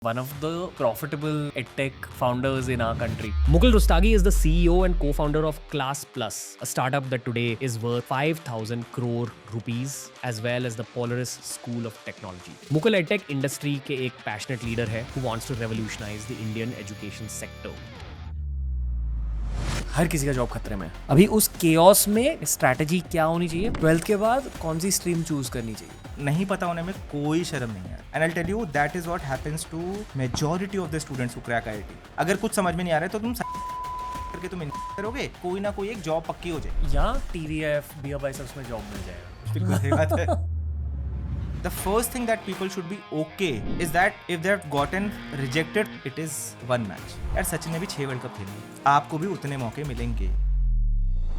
one of the profitable edtech founders in our country. Mukul Rustagi is the CEO and co-founder of Class Plus, a startup that today is worth 5,000 crore rupees, as well as the Polaris School of Technology. Mukul edtech industry के एक passionate leader है who wants to revolutionize the Indian education sector. हर किसी का job खतरे में है। अभी उस केओस में स्ट्रैटेजी क्या होनी चाहिए? 12th के बाद कौन सी स्ट्रीम चूज करनी चाहिए? नहीं पता होने में कोई शर्म नहीं है। And I tell you that is what happens to majority of the students who crack IIT. अगर कुछ समझ में नहीं आ रहा है तो तुम करके तुम करोगे, कोई ना कोई एक जॉब पक्की हो जाए, या TVF BFISFs में जॉब मिल जाएगा। बिल्कुल सही बात है। The first thing that people should be okay is that if they have gotten rejected, it is one match. यार सचिन ने भी 6 वर्ल्ड कप खेले, आपको भी उतने मौके मिलेंगे।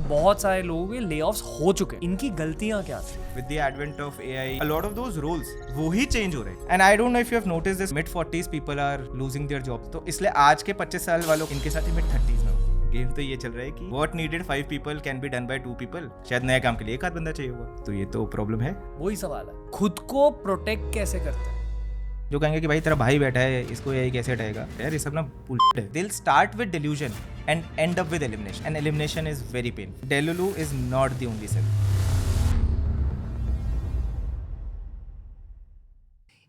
बहुत सारे लोगों के लेऑफ्स हो चुके हैं। इनकी गलतियां क्या थी? With the advent of AI, a lot of those roles वो ही change हो रहे हैं। And I don't know if you have noticed this, mid-40s people are losing their jobs. तो इसलिए आज के 25 साल वालों इनके साथ ही mid-30s में गेम तो ये चल रहा है कि what needed 5 people can be done by 2 people. शायद नए काम के लिए एक आध बंदा चाहिए होगा। तो ये तो प्रॉब्लम है। वही सवाल है, खुद को प्रोटेक्ट कैसे करते हैं? जो कहेंगे कि भाई तेरा भाई बैठा है, इसको AI कैसे हटाएगा? यार ये सब ना bullshit है। They'll start with delusion and end up with elimination. And elimination is very painful. Delulu is not the only cell.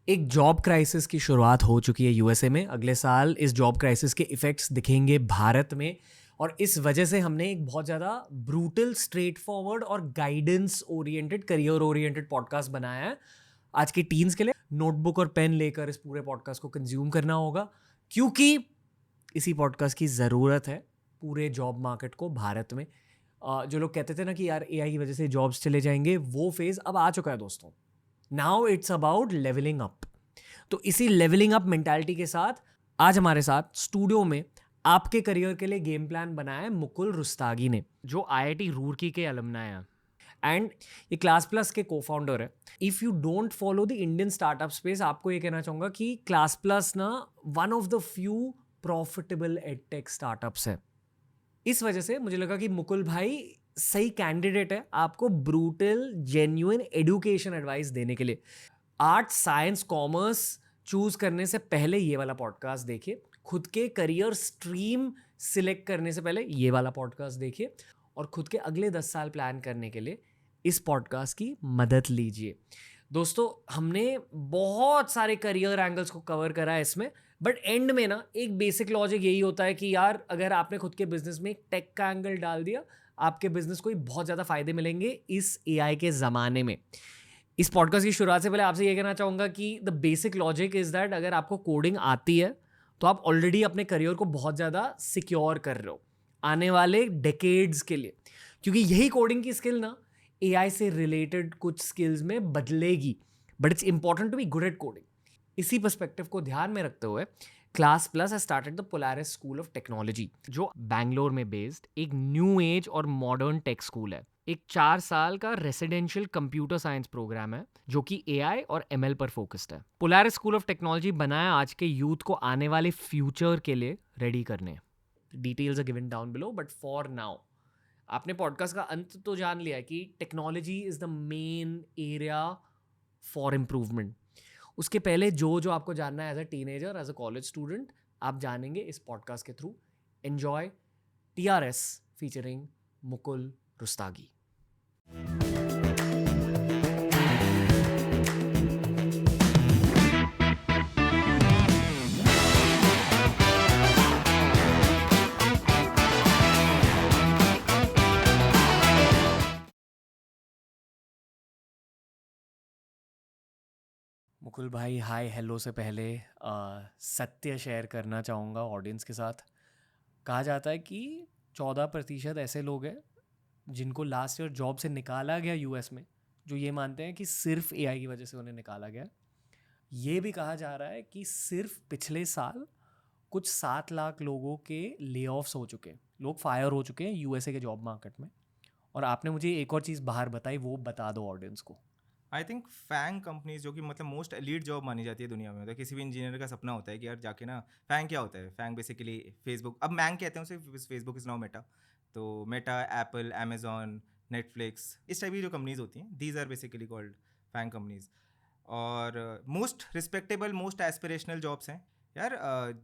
एक जॉब क्राइसिस की शुरुआत हो चुकी है यूएसए में। अगले साल इस जॉब क्राइसिस के इफेक्ट्स दिखेंगे भारत में, और इस वजह से हमने एक बहुत ज़्यादा ब्रूटल, स्ट्रेट फॉरवर्ड और guidance oriented, career oriented podcast बनाया है आज के टीन्स के लिए। नोटबुक और पेन लेकर इस पूरे पॉडकास्ट को कंज्यूम करना होगा, क्योंकि इसी पॉडकास्ट की ज़रूरत है पूरे जॉब मार्केट को भारत में। जो लोग कहते थे ना कि यार AI की वजह से जॉब्स चले जाएंगे, वो फेज़ अब आ चुका है दोस्तों। Now it's about levelling up. तो इसी लेवलिंग अप मेंटालिटी के साथ आज हमारे साथ स्टूडियो में आपके करियर के लिए गेम प्लान बनाया है मुकुल रुस्तागी ने, जो IIT रूरकी के अलुमनाई हैं एंड ये क्लास प्लस के को-फाउंडर है। If you don't follow the Indian startup space, आपको ये कहना चाहूँगा कि क्लास प्लस ना one of the few profitable edtech startups है। इस वजह से मुझे लगा कि मुकुल भाई सही कैंडिडेट है आपको ब्रूटल, जेन्युइन एडुकेशन एडवाइस देने के लिए। आर्ट्स, साइंस, कॉमर्स चूज करने से पहले ये वाला पॉडकास्ट देखिए, खुद के करियर स्ट्रीम सिलेक्ट करने से पहले ये वाला पॉडकास्ट देखिए, और खुद के अगले 10 साल प्लान करने के लिए इस पॉडकास्ट की मदद लीजिए। दोस्तों, हमने बहुत सारे करियर एंगल्स को कवर करा है इसमें, बट एंड में ना एक बेसिक लॉजिक यही होता है कि यार अगर आपने खुद के बिजनेस में एक टेक का एंगल डाल दिया, आपके बिजनेस को ही बहुत ज़्यादा फायदे मिलेंगे इस AI के ज़माने में। इस पॉडकास्ट की शुरुआत से पहले आपसे ये कहना चाहूँगा कि the basic logic is that अगर आपको कोडिंग आती है तो आप ऑलरेडी अपने करियर को बहुत ज़्यादा सिक्योर कर रहे हो आने वाले डेकेड्स के लिए, क्योंकि यही कोडिंग की स्किल ना AI से रिलेटेड कुछ स्किल्स में बदलेगी। But it's important to be good at coding. इसी पर्सपेक्टिव को ध्यान में रखते हुए class plus has started the Polaris school of technology, जो बैंगलोर में बेस्ड एक न्यू एज और मॉडर्न टेक स्कूल है। एक 4 साल का रेसिडेंशियल कंप्यूटर साइंस प्रोग्राम है जो कि AI और ML पर फोकस्ड है। पोलारिस स्कूल ऑफ टेक्नोलॉजी बनाया आज के यूथ को आने वाले फ्यूचर के लिए रेडी करने। Details are given down below, but for now आपने पॉडकास्ट का अंत तो जान लिया है कि technology is the main area for improvement. उसके पहले जो आपको जानना है as a teenager, as a college student, आप जानेंगे इस पॉडकास्ट के थ्रू। Enjoy TRS featuring Mukul Rustagi. Mukul भाई, हाय हेलो से पहले सत्य शेयर करना चाहूँगा ऑडियंस के साथ। कहा जाता है कि 14% ऐसे लोग हैं जिनको लास्ट ईयर जॉब से निकाला गया US में, जो ये मानते हैं कि सिर्फ AI की वजह से उन्हें निकाला गया। ये भी कहा जा रहा है कि सिर्फ पिछले साल कुछ 7 लाख लोगों के ले ऑफ्स हो चुके हैं, लोग फायर हो चुके हैं USA के जॉब मार्केट में। और आपने मुझे एक और चीज़ बाहर बताई, वो बता दो ऑडियंस को। आई थिंक फैंग कंपनीज, जो कि मतलब मोस्ट एलीट जॉब मानी जाती है दुनिया में, मतलब किसी भी इंजीनियर का सपना होता है कि यार जाके ना, फैंग क्या होता है? फैंग बेसिकली फेसबुक, अब मैंग कहते हैं उसे, फेसबुक इज़ नाउ मेटा। तो मेटा, एप्पल, अमेजॉन, नेटफ्लिक्स, इस टाइप की जो कंपनीज होती हैं, these are basically called FAANG companies. और most respectable, most aspirational jobs हैं यार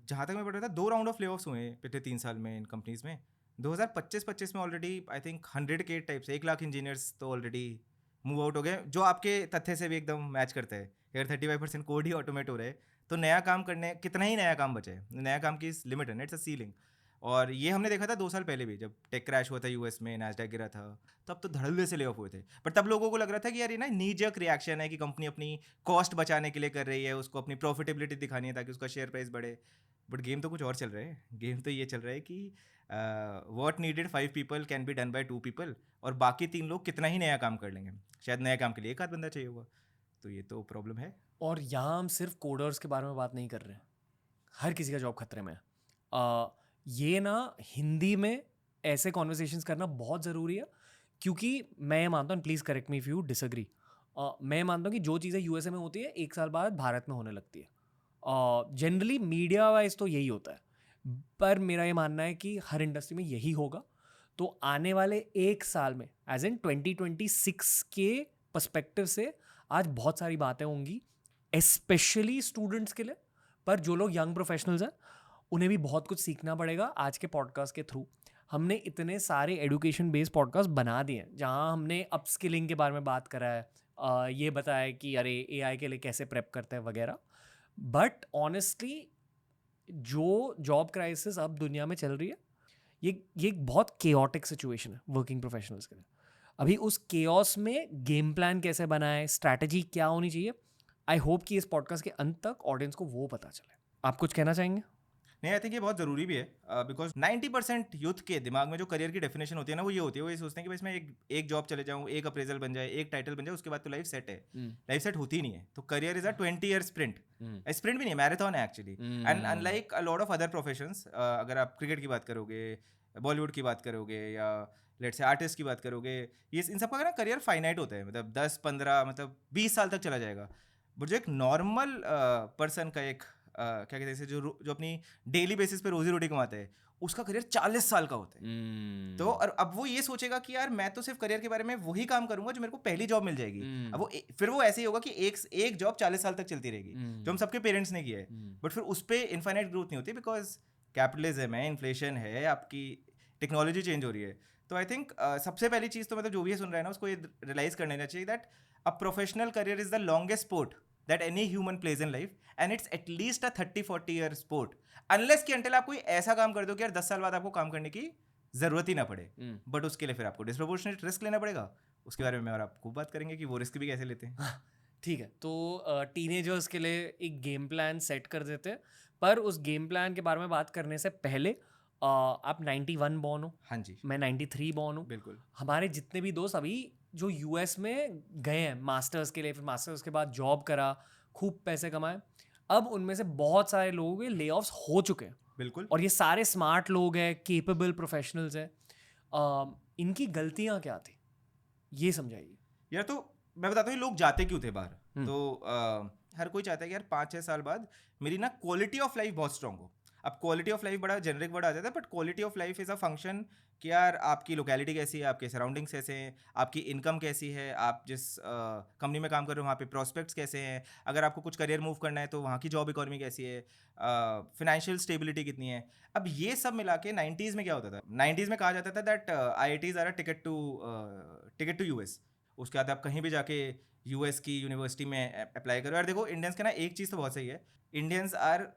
जहाँ तक मैं पढ़ रहा था 2 राउंड ऑफ ले-ऑफ्स हुए हैं पिछले 3 साल में इन कंपनीज में। 2025 में already I think 100K type से 1 लाख इंजीनियर्स तो ऑलरेडी मूव आउट हो गए, जो आपके तथ्य से भी एकदम मैच करता है। अगर 35% कोड ही ऑटोमेट हो रहा है तो नया काम करने कितना ही नया काम बचा है, नया काम की लिमिट है, इट्स अ सीलिंग। और ये हमने देखा था 2 साल पहले भी, जब टेक क्रैश हुआ था यूएस में, नैस्डैक गिरा था, तब तो धड़ल्ले से ले ऑफ हुए थे। पर तब लोगों को लग रहा था कि यार ये ना नी जर्क रिएक्शन है कि कंपनी अपनी कॉस्ट बचाने के लिए कर रही है, उसको अपनी प्रॉफिटेबिलिटी दिखानी है ताकि उसका शेयर प्राइस बढ़े। बट गेम तो कुछ और चल रहा है। गेम तो ये चल रहा है कि what needed 5 people can be done by 2 people, और बाकी 3 लोग कितना ही नया काम कर लेंगे। शायद नए काम के लिए एक आध बंदा चाहिए होगा। तो ये तो प्रॉब्लम है। और यहाँ हम सिर्फ कोडर्स के बारे में बात नहीं कर रहे हैं, हर किसी का जॉब खतरे में है। ये ना हिंदी में ऐसे कॉन्वर्सेशंस करना बहुत ज़रूरी है, क्योंकि मैं मानता हूँ, please correct me if you disagree, मैं मानता हूँ कि जो चीज़ें यूएसए में होती है 1 साल बाद भारत में होने लगती है। जनरली मीडिया वाइज तो यही होता है, पर मेरा ये मानना है कि हर इंडस्ट्री में यही होगा। तो आने वाले 1 साल में, एज इन 2026 के पर्सपेक्टिव से आज बहुत सारी बातें होंगी, स्पेशली स्टूडेंट्स के लिए। पर जो लोग यंग प्रोफेशनल्स हैं उन्हें भी बहुत कुछ सीखना पड़ेगा। आज के पॉडकास्ट के थ्रू हमने इतने सारे एजुकेशन बेस्ड पॉडकास्ट बना दिए हैं, जहाँ हमने अपस्किलिंग के बारे में बात करा है, ये बताया है कि अरे एआई के लिए कैसे प्रेप करते हैं वगैरह। बट ऑनेस्टली जो जॉब क्राइसिस अब दुनिया में चल रही है, ये एक बहुत केओटिक सिचुएशन है वर्किंग प्रोफेशनल्स के लिए। अभी उस केओस में गेम प्लान कैसे बनाए, स्ट्रैटेजी क्या होनी चाहिए, आई होप कि इस पॉडकास्ट के अंत तक ऑडियंस को वो पता चले। आप कुछ कहना चाहेंगे? नहीं, आई थिंक ये बहुत ज़रूरी भी है, बिकॉज 90% यूथ के दिमाग में जो करियर की डेफिनेशन होती है ना, वो ये होती है, वो ये सोचते हैं कि बस मैं एक जॉब चले जाऊँ, एक अप्रेजल बन जाए, एक टाइटल बन जाए, उसके बाद तो लाइफ सेट है। लाइफ सेट होती नहीं है। तो career is a 20 year sprint. Sprint भी नहीं है, मैराथन है actually. And unlike a lot of other professions, अगर आप क्रिकेट की बात करोगे, बॉलीवुड की बात करोगे, या लेट्स से आर्टिस्ट की बात करोगे, ये इन सबका ना करियर फाइनाइट होता है, मतलब 10-15 मतलब 20 साल तक चला जाएगा। बट जो एक नॉर्मल पर्सन का एक क्या कहते हैं, जो अपनी डेली बेसिस पे रोजी रोटी कमाते हैं, उसका करियर 40 साल का होता है। तो और अब वो ये सोचेगा कि यार मैं तो सिर्फ करियर के बारे में वही काम करूंगा जो मेरे को पहली जॉब मिल जाएगी। अब वो फिर वो ऐसे ही होगा कि एक जॉब 40 साल तक चलती रहेगी, जो हम सबके पेरेंट्स ने किया है। बट फिर उस पर इनफाइनाइट ग्रोथ नहीं होती, बिकॉज कैपिटलिज्म है, इन्फ्लेशन है, आपकी टेक्नोलॉजी चेंज हो रही है। तो आई थिंक सबसे पहली चीज़ तो मतलब जो भी सुन रहा है ना, उसको ये रियलाइज कर लेना चाहिए that a professional career is the longest sport that any human plays in life, and it's at least a 30-40 year sport, unless कि until आप कोई ऐसा काम कर दो कि यार 10 साल बाद आपको काम करने की जरूरत ही ना पड़े। बट उसके लिए फिर आपको डिस्प्रोपोर्शनेट रिस्क लेना पड़ेगा। उसके बारे में और आपको बात करेंगे कि वो रिस्क भी कैसे लेते हैं। ठीक है, तो टीनेजर्स के लिए एक गेम प्लान सेट कर देते हैं, पर उस गेम प्लान के बारे में बात करने से पहले आप 91 बॉर्न हो, हाँ जी, मैं 93 बॉर्न हूँ। बिल्कुल। हमारे जितने भी दोस्त अभी जो यूएस में गए हैं मास्टर्स के लिए, फिर मास्टर्स के बाद जॉब करा, खूब पैसे कमाए, अब उनमें से बहुत सारे लोगों के ले ऑफ्स हो चुके हैं। बिल्कुल। और ये सारे स्मार्ट लोग हैं, केपेबल प्रोफेशनल्स हैं। इनकी गलतियाँ क्या थी, ये समझाइए। यार तो मैं बताता हूँ लोग जाते क्यों थे बाहर। तो हर कोई चाहता है कि यार 5-6 साल बाद मेरी ना क्वालिटी ऑफ लाइफ बहुत स्ट्रांग हो। अब क्वालिटी ऑफ लाइफ बड़ा जेनरिक वर्ड आ जाता है, but quality of life is a function कि यार आपकी लोकेलिटी कैसी है, आपके सराउंडिंग्स कैसे हैं, आपकी इनकम कैसी है, आप जिस कंपनी में काम कर रहे हो वहाँ पे प्रॉस्पेक्ट्स कैसे हैं, अगर आपको कुछ करियर मूव करना है तो वहाँ की जॉब इकोनॉमी कैसी है, फिनेंशियल स्टेबिलिटी कितनी है। अब ये सब मिला के 90s में क्या होता था, 90s में कहा जाता था that IITs are a ticket to US. उसके बाद आप कहीं भी जाके यूएस की यूनिवर्सिटी में अप्लाई करो। यार देखो, इंडियंस के ना एक चीज़ तो बहुत सही है, Indians are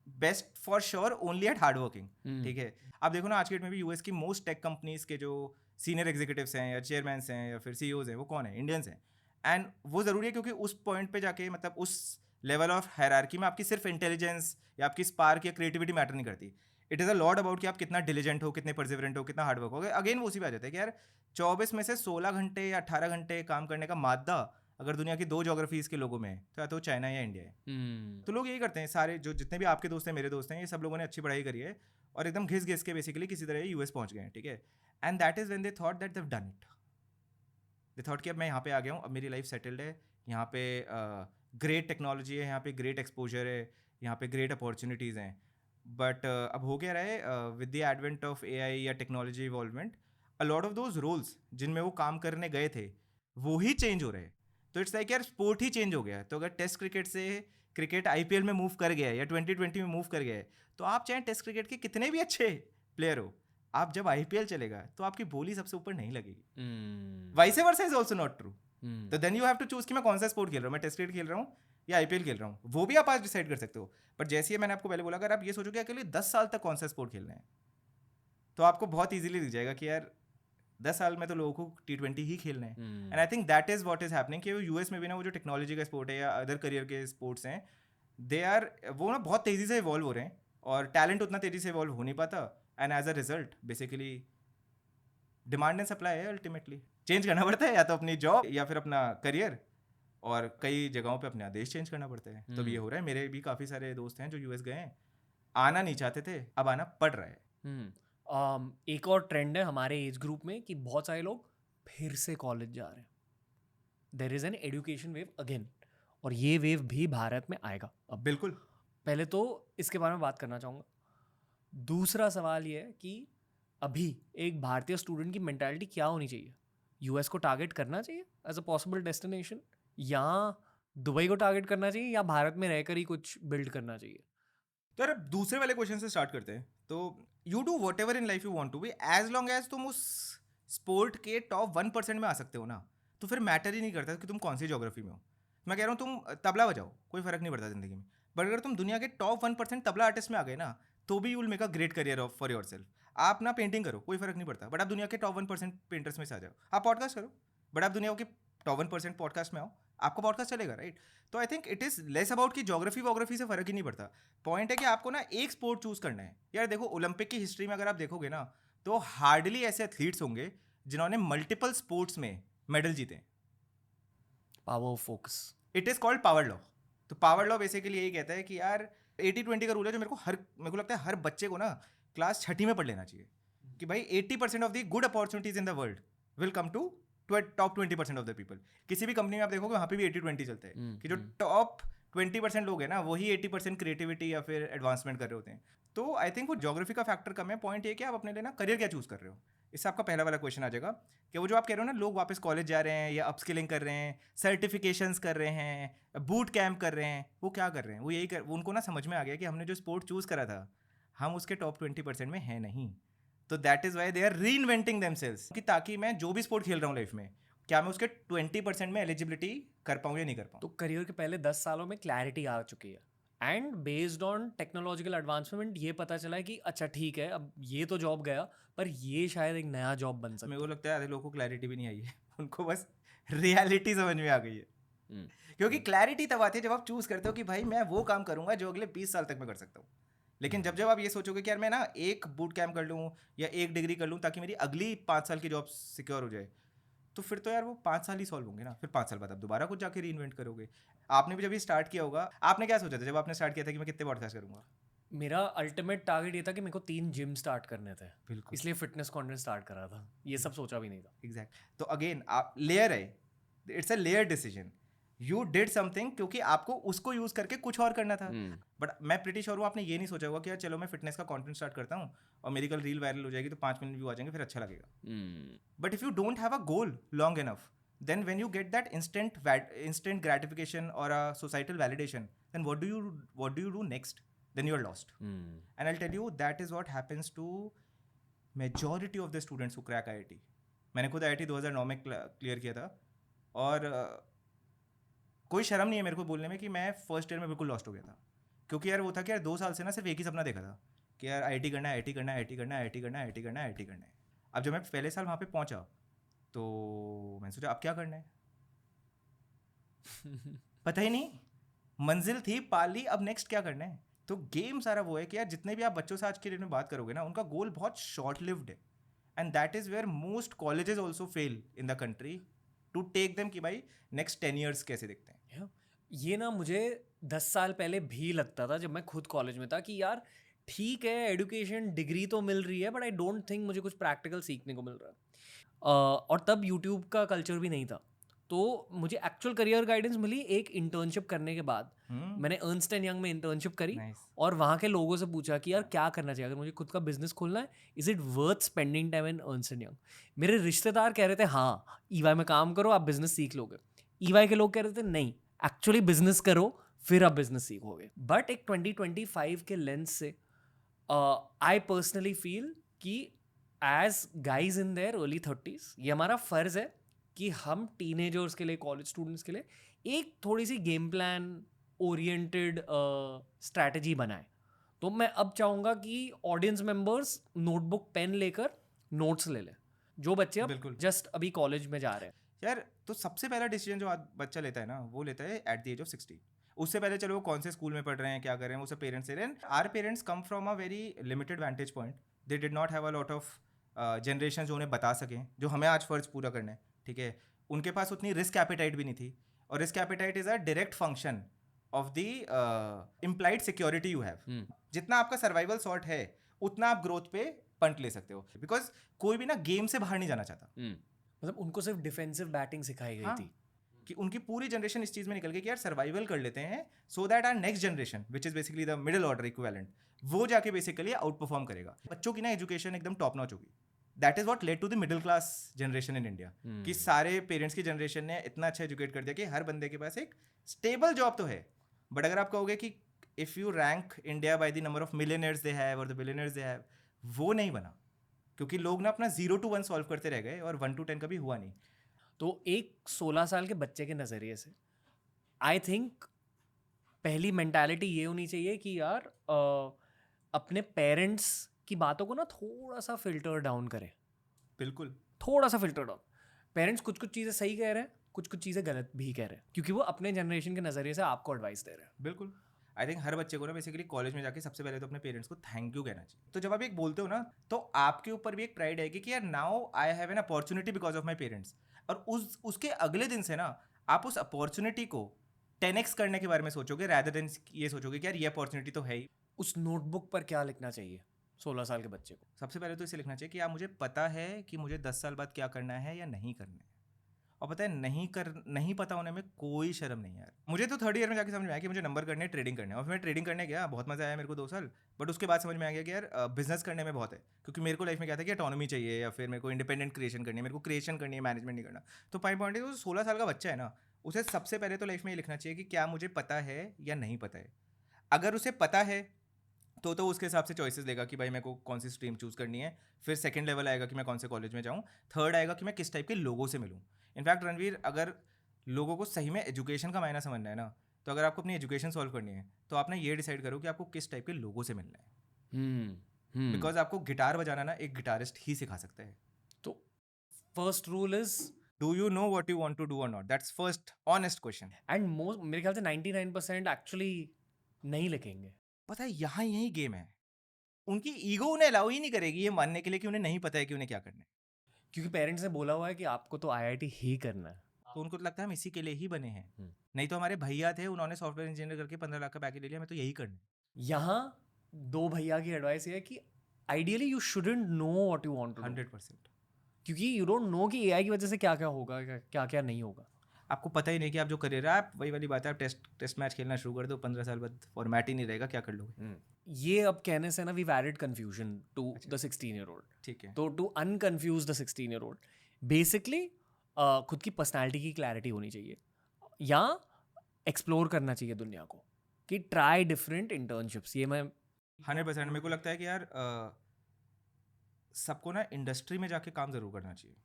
best for sure only at hard working. ठीक है, आप देखो ना आज के डेट में भी यूएस की मोस्ट टेक कंपनीज के जो सीनियर एग्जीक्यूटिव्स हैं या चेयरमैन्स हैं या फिर सीईओज हैं, वो कौन है? इंडियंस हैं। एंड वो ज़रूरी है क्योंकि उस पॉइंट पे जाके मतलब उस लेवल ऑफ हायरार्की में आपकी सिर्फ इंटेलिजेंस या आपकी स्पार्क या क्रिएटिविटी मैटर नहीं करती। It is a lot about कि आप कितना डिलीजेंट हो, कितने परसिवरेंट हो, कितना हार्ड वर्क हो। अगेन वो उसी पे आ जाता है कि यार 24 में से 16 घंटे या 18 घंटे काम करने का मादा अगर दुनिया की 2 ज्योग्राफीज़ के लोगों में है तो या तो चाइना या इंडिया है। तो लोग यही करते हैं, सारे जो जितने भी आपके दोस्त हैं, मेरे दोस्त हैं, ये सब लोगों ने अच्छी पढ़ाई करी है और एकदम घिस घिस के बेसिकली किसी तरह यूएस पहुंच गए हैं। ठीक है, and that is when they thought that they've done it. They thought कि अब मैं यहाँ पे आ गया हूँ, अब मेरी लाइफ सेटल्ड है, यहाँ पे ग्रेट टेक्नोलॉजी है, यहाँ पे ग्रेट एक्सपोजर है, यहाँ पे ग्रेट अपॉर्चुनिटीज़ हैं। बट अब हो क्या रहा है with the advent of AI या technology involvement, a lot of those roles जिनमें वो काम करने गए थे वो ही चेंज हो रहे हैं। तो इट्स लाइक यार स्पोर्ट ही चेंज हो गया। तो अगर टेस्ट क्रिकेट से क्रिकेट आईपीएल में मूव कर गया है या 2020 में मूव कर गया है, तो आप चाहे टेस्ट क्रिकेट के कितने भी अच्छे प्लेयर हो, आप जब आईपीएल चलेगा तो आपकी बोली सबसे ऊपर नहीं लगेगी. Vice versa is also not true. तो then you have to choose कि मैं कौन सा स्पोर्ट खेल रहा हूँ, मैं टेस्ट क्रिकेट खेल रहा हूँ या आईपीएल खेल रहा हूँ, वो भी आप आज डिसाइड कर सकते हो. बट जैसे ही मैंने आपको पहले बोला, अगर आप ये सोचो कि अकेले 10 साल तक कौन सा स्पोर्ट खेलना है, तो आपको बहुत ईजिली दिख जाएगा कि यार 10 साल में तो लोगों को T20 ही खेलना है. And I think that is what is happening कि यूएस में भी ना वो जो टेक्नोलॉजी का स्पोर्ट है या अदर करियर के स्पोर्ट्स हैं, दे आर वो ना बहुत तेज़ी से इवॉल्व हो रहे हैं और टैलेंट उतना तेज़ी से इवॉल्व हो नहीं पाता. And as a result basically demand and supply है, अल्टीमेटली चेंज करना पड़ता है या तो अपनी जॉब या फिर अपना करियर, और कई जगहों पे अपना देश चेंज करना पड़ता है. तो ये हो रहा है. मेरे भी काफ़ी सारे दोस्त हैं जो यूएस गए हैं, आना नहीं चाहते थे, अब आना पड़ रहा है. एक और ट्रेंड है हमारे एज ग्रुप में कि बहुत सारे लोग फिर से कॉलेज जा रहे हैं. There is an education wave again, और ये वेव भी भारत में आएगा अब. बिल्कुल. पहले तो इसके बारे में बात करना चाहूँगा. दूसरा सवाल ये है कि अभी एक भारतीय स्टूडेंट की मेंटालिटी क्या होनी चाहिए? यूएस को टारगेट करना चाहिए एज अ पॉसिबल डेस्टिनेशन, या दुबई को टारगेट करना चाहिए, या भारत में रहकर ही कुछ बिल्ड करना चाहिए? तो यार दूसरे वाले क्वेश्चन से स्टार्ट करते हैं. तो you do whatever in life you want to be, as long as तुम उस स्पोर्ट के टॉप 1% में आ सकते हो ना, तो फिर मैटर ही नहीं करता कि तुम कौन सी ज्योग्राफी में हो. मैं कह रहा हूँ तुम तबला बजाओ, कोई फर्क नहीं पड़ता जिंदगी में. बट अगर तुम दुनिया के टॉप 1% तबला आर्टिस्ट में आ गए ना, तो भी you will make a great career for your self. आप ना पेंटिंग करो, कोई फर्क नहीं पड़ता, बट आप दुनिया के टॉप 1% पेंटर्स में से आ जाओ. आप पॉडकास्ट करो, बट आप दुनिया के टॉप 1% पॉडकास्ट में आओ, आपका पॉडकास्ट चलेगा, राइट? तो I think it is less about कि ज्योग्राफी वोग्राफी से फ़र्क ही नहीं पड़ता. पॉइंट है कि आपको ना एक स्पोर्ट चूज़ करना है. यार देखो, ओलंपिक की हिस्ट्री में अगर आप देखोगे ना, तो हार्डली ऐसे एथलीट्स होंगे जिन्होंने मल्टीपल स्पोर्ट्स में मेडल जीते. Power focus, it is called power law. तो पावर लॉ बेसिकली यही कहता है कि यार 80-20 का रूल है जो मेरे को लगता है हर बच्चे को ना क्लास 6वीं में पढ़ लेना चाहिए, कि भाई 80% of the good opportunities in the world will come to top 20% of the people. किसी भी कंपनी में आप देखोगे वहाँ पे भी 80-20 चलता है, कि जो टॉप 20% लोग हैं ना, वही 80% क्रिएटिविटी या फिर एडवांसमेंट कर रहे होते हैं. तो आई थिंक वो ज्योग्राफी का फैक्टर कम है. पॉइंट ये कि आप अपने लिए ना करियर क्या चूज़ कर रहे हो. इससे आपका पहला वाला क्वेश्चन आ जाएगा कि वो जो आप कह रहे हो ना, लोग वापस कॉलेज जा रहे हैं या अपस्किलिंग कर रहे हैं, सर्टिफिकेशंस कर रहे हैं, बूट कैंप कर रहे हैं, वो क्या कर रहे हैं? वो यही कर, उनको ना समझ में आ गया कि हमने जो स्पोर्ट चूज़ करा था, हम उसके टॉप 20% में हैं नहीं. तो that is why they are reinventing themselves, कि ताकि मैं जो भी स्पोर्ट खेल रहा हूँ लाइफ में, क्या मैं उसके 20% में एलिजिबिलिटी कर पाऊँ या नहीं कर पाऊँ. तो करियर के पहले 10 सालों में क्लैरिटी आ चुकी है, and based on technological advancement ये पता चला है कि अच्छा ठीक है, अब ये तो जॉब गया, पर ये शायद एक नया जॉब बन सकता है. मेरे को लगता है आधे लोगों को क्लैरिटी भी नहीं आई है, उनको बस रियलिटी समझ में आ गई है. क्योंकि क्लैरिटी तब आती है जब आप चूज़ करते हो कि भाई मैं वो काम करूँगा जो अगले 20 साल तक मैं कर सकता हूँ. लेकिन जब आप ये सोचोगे कि यार मैं ना एक बूट कैम्प कर लूँ या एक डिग्री कर लूँ ताकि मेरी अगली 5 साल की जॉब सिक्योर हो जाए, तो फिर तो यार वो 5 साल ही सॉल्व होंगे ना. फिर 5 साल बाद आप दोबारा कुछ जाके री इन्वेंट करोगे. आपने भी जब ये स्टार्ट किया होगा, आपने क्या सोचा था जब आपने स्टार्ट किया था कि मैं कितने पॉडकास्ट करूँगा? मेरा अल्टीमेट टारगेट ये था कि मेरे को 3 जिम स्टार्ट करने थे. बिल्कुल. इसलिए फिटनेस कंटेंट स्टार्ट करा था. ये सब सोचा भी नहीं था. एग्जैक्ट. तो अगेन आप लेयर है, it's a layer decision. You did something क्योंकि आपको उसको यूज करके कुछ और करना था. बट मैं प्रिटी श्योर हूँ आपने ये नहीं सोचा होगा कि यार चलो मैं फिटनेस का कंटेंट स्टार्ट करता हूँ और मेरी कल रील वायरल हो जाएगी तो 5 मिनट व्यू आ जाएंगे, फिर अच्छा लगेगा. But if you don't have a goal long enough, then when you get that instant gratification or a societal validation, then what do you do next? Then you are lost. And I'll tell you that is what happens to majority of the students who crack IIT. मैंने खुद IIT 2009 में clear किया था, और कोई शर्म नहीं है मेरे को बोलने में कि मैं फर्स्ट ईयर में बिल्कुल लॉस्ट हो गया था. क्योंकि यार वो था कि यार 2 साल से ना सिर्फ एक ही सपना देखा था कि यार IIT करना है, IIT करना है, IIT करना है, IIT करना है, IIT करना है, IIT करना है. अब जब मैं पहले साल वहाँ पे पहुँचा तो मैंने सोचा अब क्या करना है. पता ही नहीं, मंजिल थी पाली, अब नेक्स्ट क्या करना है. तो गेम सारा वो है कि यार जितने भी आप बच्चों से आज के डेट में बात करोगे ना, उनका गोल बहुत शॉर्ट लिव्ड है. And that is where most colleges also fail in the country to take them कि भाई नेक्स्ट 10 years कैसे देखते हैं. ये ना मुझे 10 साल पहले भी लगता था जब मैं खुद कॉलेज में था कि यार ठीक है, एजुकेशन डिग्री तो मिल रही है, बट आई डोंट थिंक मुझे कुछ प्रैक्टिकल सीखने को मिल रहा है. और तब यूट्यूब का कल्चर भी नहीं था. तो मुझे एक्चुअल करियर गाइडेंस मिली एक इंटर्नशिप करने के बाद. मैंने अर्नस्ट एंड यंग में इंटर्नशिप करी. और वहाँ के लोगों से पूछा कि यार क्या करना चाहिए अगर मुझे खुद का बिजनेस खोलना है, is it worth spending time in Ernst and young. मेरे रिश्तेदार कह रहे थे हाँ EY में काम करो, आप बिजनेस सीख लोगे. EY के लोग कह रहे थे नहीं, एक्चुअली बिजनेस करो, फिर आप बिजनेस सीखोगे. बट एक 2025 के लेंस से आई पर्सनली फील कि as guys in their early 30s ये हमारा फर्ज है कि हम टीनेजर्स के लिए, कॉलेज स्टूडेंट्स के लिए एक थोड़ी सी गेम प्लान ओरिएंटेड स्ट्रैटेजी बनाए. तो मैं अब चाहूँगा कि ऑडियंस मेंबर्स नोटबुक पेन लेकर नोट्स ले लें, जो बच्चे अब बिल्कुल. जस्ट अभी कॉलेज में जा रहे हैं. यार तो सबसे पहला डिसीजन जो बच्चा लेता है ना, वो लेता है एट द एज ऑफ 60. उससे पहले चलो वो कौन से स्कूल में पढ़ रहे हैं, क्या कर रहे हैं, वो सब पेरेंट्स ले रहे हैं. Our parents come from a very limited vantage point. They did not have a lot of generation जो उन्हें बता सकें जो हमें आज फर्ज पूरा करना है. ठीक है, उनके पास उतनी रिस्क एपेटाइट भी नहीं थी. और risk appetite is a direct function of the implied security you have. जितना आपका सर्वाइवल सॉर्ट है उतना आप ग्रोथ पे पंट ले सकते हो. बिकॉज कोई भी ना गेम से बाहर नहीं जाना चाहता. मतलब उनको सिर्फ डिफेंसिव बैटिंग सिखाई गई हाँ. थी कि उनकी पूरी जनरेशन इस चीज़ में निकल गई कि यार सर्वाइवल कर लेते हैं so that are next generation which is basically the middle order equivalent, वो जाके बेसिकली आउट परफॉर्म करेगा. बच्चों की ना एजुकेशन एकदम टॉप नॉच होगी. That is what led to the middle class generation in India. कि सारे पेरेंट्स की जनरेशन ने इतना अच्छा एजुकेट कर दिया कि हर बंदे के पास एक स्टेबल जॉब तो है. बट अगर आप कहोगे कि if you rank India by the number of millionaires they have और द बिलियनर्स दे हैव, वो नहीं बना. क्योंकि लोग ना अपना 0 to 1 सॉल्व करते रह गए और 1 to 10 कभी हुआ नहीं. तो एक 16 साल के बच्चे के नज़रिए से आई थिंक पहली मेंटालिटी ये होनी चाहिए कि यार अपने पेरेंट्स की बातों को ना थोड़ा सा फिल्टर डाउन करें. बिल्कुल. थोड़ा सा फिल्टर डाउन. पेरेंट्स कुछ कुछ चीज़ें सही कह रहे हैं, कुछ कुछ चीज़ें गलत भी कह रहे हैं, क्योंकि वो अपने जनरेशन के नज़रिए से आपको एडवाइस दे रहे हैं. बिल्कुल. आई थिंक हर बच्चे को ना बेसिकली कॉलेज में जाके सबसे पहले तो अपने पेरेंट्स को थैंक यू कहना चाहिए. तो जब आप एक बोलते हो ना तो आपके ऊपर भी एक प्राइड आएगी कि यार now I have an opportunity because of my parents. और उसके अगले दिन से ना आप उस अपॉर्चुनिटी को 10x करने के बारे में सोचोगे रैदर देन ये सोचोगे कि यार ये अपॉर्चुनिटी तो है ही. उस नोटबुक पर क्या लिखना चाहिए 16 साल के बच्चे को? सबसे पहले तो इसे लिखना चाहिए कि यार मुझे पता है कि मुझे 10 साल बाद क्या करना है या नहीं करना है. और पता है नहीं पता होने में कोई शर्म नहीं है यार. मुझे तो 3rd ईयर में जाके समझ में आया कि मुझे नंबर करने ट्रेडिंग करने. और फिर मैं ट्रेडिंग करने गया, बहुत मज़ा आया मेरे को 2 साल. बट उसके बाद समझ में आ गया कि यार बिजनेस करने में बहुत है. क्योंकि मेरे को लाइफ में क्या था कि ऑटोनॉमी चाहिए या फिर मेरे को इंडिपेंडेंट क्रिएशन करनी है, मेरे को क्रिएशन करनी है, मैनेजमेंट नहीं करना. तो पॉइंट है, 16 साल का बच्चा है ना, उसे सबसे पहले तो लाइफ में ये लिखना चाहिए कि क्या मुझे पता है या नहीं पता है. अगर उसे पता है तो उसके हिसाब से चॉइसेस लेगा कि भाई मेरे को कौन सी स्ट्रीम चूज़ करनी है. फिर सेकंड लेवल आएगा कि मैं कौन से कॉलेज में जाऊँ. थर्ड आएगा कि मैं किस टाइप के लोगों से मिलूँ. इनफैक्ट रणवीर, अगर लोगों को सही में एजुकेशन का मायना समझना है ना, तो अगर आपको अपनी एजुकेशन सॉल्व करनी है तो आप ना ये डिसाइड करो कि आपको किस टाइप के लोगों से मिलना है. बिकॉज आपको गिटार बजाना ना एक गिटारिस्ट ही सिखा सकता है. तो first rule is do you know what you want to do और not. That's first honest question. And most मेरे ख्याल से 99% एक्चुअली नहीं लिखेंगे. पता है यहाँ यही गेम है. उनकी ईगो उन्हें अलाउ ही नहीं करेगी ये मानने के लिए कि उन्हें नहीं पता है कि उन्हें क्या करना है. क्योंकि पेरेंट्स ने बोला हुआ है कि आपको तो IIT ही करना है. तो उनको तो लगता है हम इसी के लिए ही बने हैं. नहीं तो हमारे भैया थे, उन्होंने सॉफ्टवेयर इंजीनियर करके 15 लाख का पैकेज ले लिया, मैं तो यही करना है. यहाँ 2 भैया की एडवाइस ये है कि ideally you shouldn't know what you want to do. 100%. क्योंकि यू डोंट नो कि AI की वजह से क्या क्या होगा, क्या क्या नहीं होगा. आपको पता ही नहीं कि आप जो करियर है, आप वही वाली बात है, आप टेस्ट मैच खेलना शुरू कर दो, 15 साल बाद फॉर्मेट ही नहीं रहेगा, क्या कर लोगे. ये अब कहने से ना we added confusion to the 16-year-old. ठीक है. तो टू अनकन्फ्यूज द 16-year-old बेसिकली खुद की पर्सनालिटी की क्लैरिटी होनी चाहिए या एक्सप्लोर करना चाहिए दुनिया को, कि ट्राई डिफरेंट इंटर्नशिप्स. ये मैं 100% मेरे को लगता है कि यार सबको ना इंडस्ट्री में जाके काम ज़रूर करना चाहिए.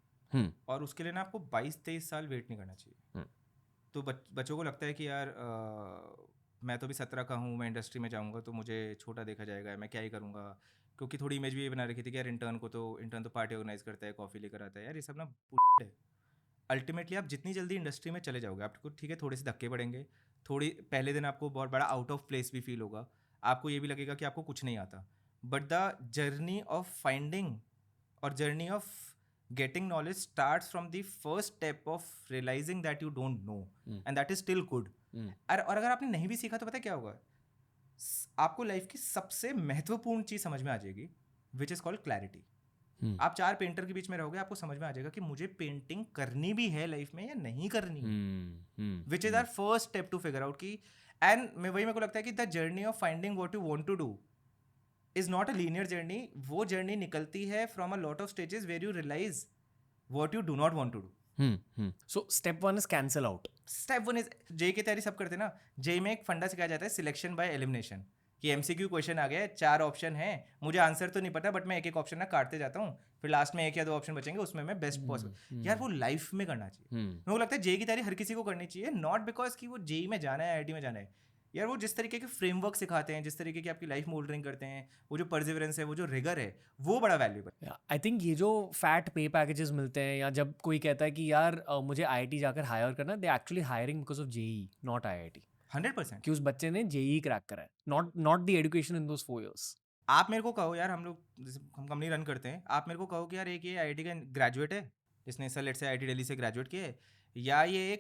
और उसके लिए ना आपको 22-23 साल वेट नहीं करना चाहिए. तो बच्चों को लगता है कि यार मैं तो भी 17 का हूँ, मैं इंडस्ट्री में जाऊँगा तो मुझे छोटा देखा जाएगा, मैं क्या ही करूँगा. क्योंकि थोड़ी इमेज भी ये बना रखी थी कि यार इंटर्न तो पार्टी ऑर्गेनाइज करता है, कॉफ़ी लेकर आता है. यार ये सब ना है. अल्टीमेटली आप जितनी जल्दी इंडस्ट्री में चले जाओगे, आपको ठीक है थोड़े से धक्के पड़ेंगे, थोड़ी पहले दिन आपको बहुत बड़ा आउट ऑफ प्लेस भी फील होगा, आपको ये भी लगेगा कि आपको कुछ नहीं आता. But the journey of finding और journey of getting knowledge starts from the first step of realizing that you don't know, and that is still good. और अगर आपने नहीं भी सीखा तो पता है क्या होगा, आपको लाइफ की सबसे महत्वपूर्ण चीज़ समझ में आ जाएगी, विच इज़ कॉल्ड क्लैरिटी. आप 4 पेंटर के बीच में रहोगे, आपको समझ में आ जाएगा कि मुझे पेंटिंग करनी भी है लाइफ में या नहीं करनी, which is our first step to figure out की. एंड मेरे को लगता है कि the journey of finding what you want to do is not a linear journey. वो जर्नी निकलती है from a lot of stages where you realize what you do not want to do. So step 1 is cancel out. Step 1 is JEE की तैयारी सब करते हैं ना. जे में एक फंडा सिखाया जाता है सिलेक्शन बाय एलिमिनेशन, कि एमसीक्यू क्वेश्चन आ गया है, 4 ऑप्शन है, मुझे आंसर तो नहीं पता बट मैं एक एक ऑप्शन ना काटते जाता हूँ, फिर लास्ट में 1 या 2 ऑप्शन बचेंगे उसमें मैं बेस्ट पॉसिबल. यार वो लाइफ में करना चाहिए. मेरे को लगता है जे की तैयारी हर किसी को करनी चाहिए, नॉट बिकॉज कि वो जेई में जाना है आईआईटी में जाना है. यार वो जिस तरीके के फ्रेमवर्क सिखाते हैं, जिस तरीके की आपकी लाइफ मोल्डरिंग करते हैं, वो जो परसिवरेंस है, वो जो रिगर है, वो बड़ा वैल्यूबल. आई थिंक ये जो फैट पे पैकेजेस मिलते हैं, या जब कोई कहता है कि यार मुझे आईआईटी जाकर हायर करना, they actually hiring because of JEE, not IIT. 100%. कि उस बच्चे ने जेई क्रैक करा है, not the education in those 4 years. आप मेरे को कहो यार, हम लोग जैसे हम कंपनी रन करते हैं, आप मेरे को कहो कि यार एक ये आईआईटी का ग्रेजुएट है जिसने सर लेट से आईआईटी दिल्ली से ग्रेजुएट किया है, या ये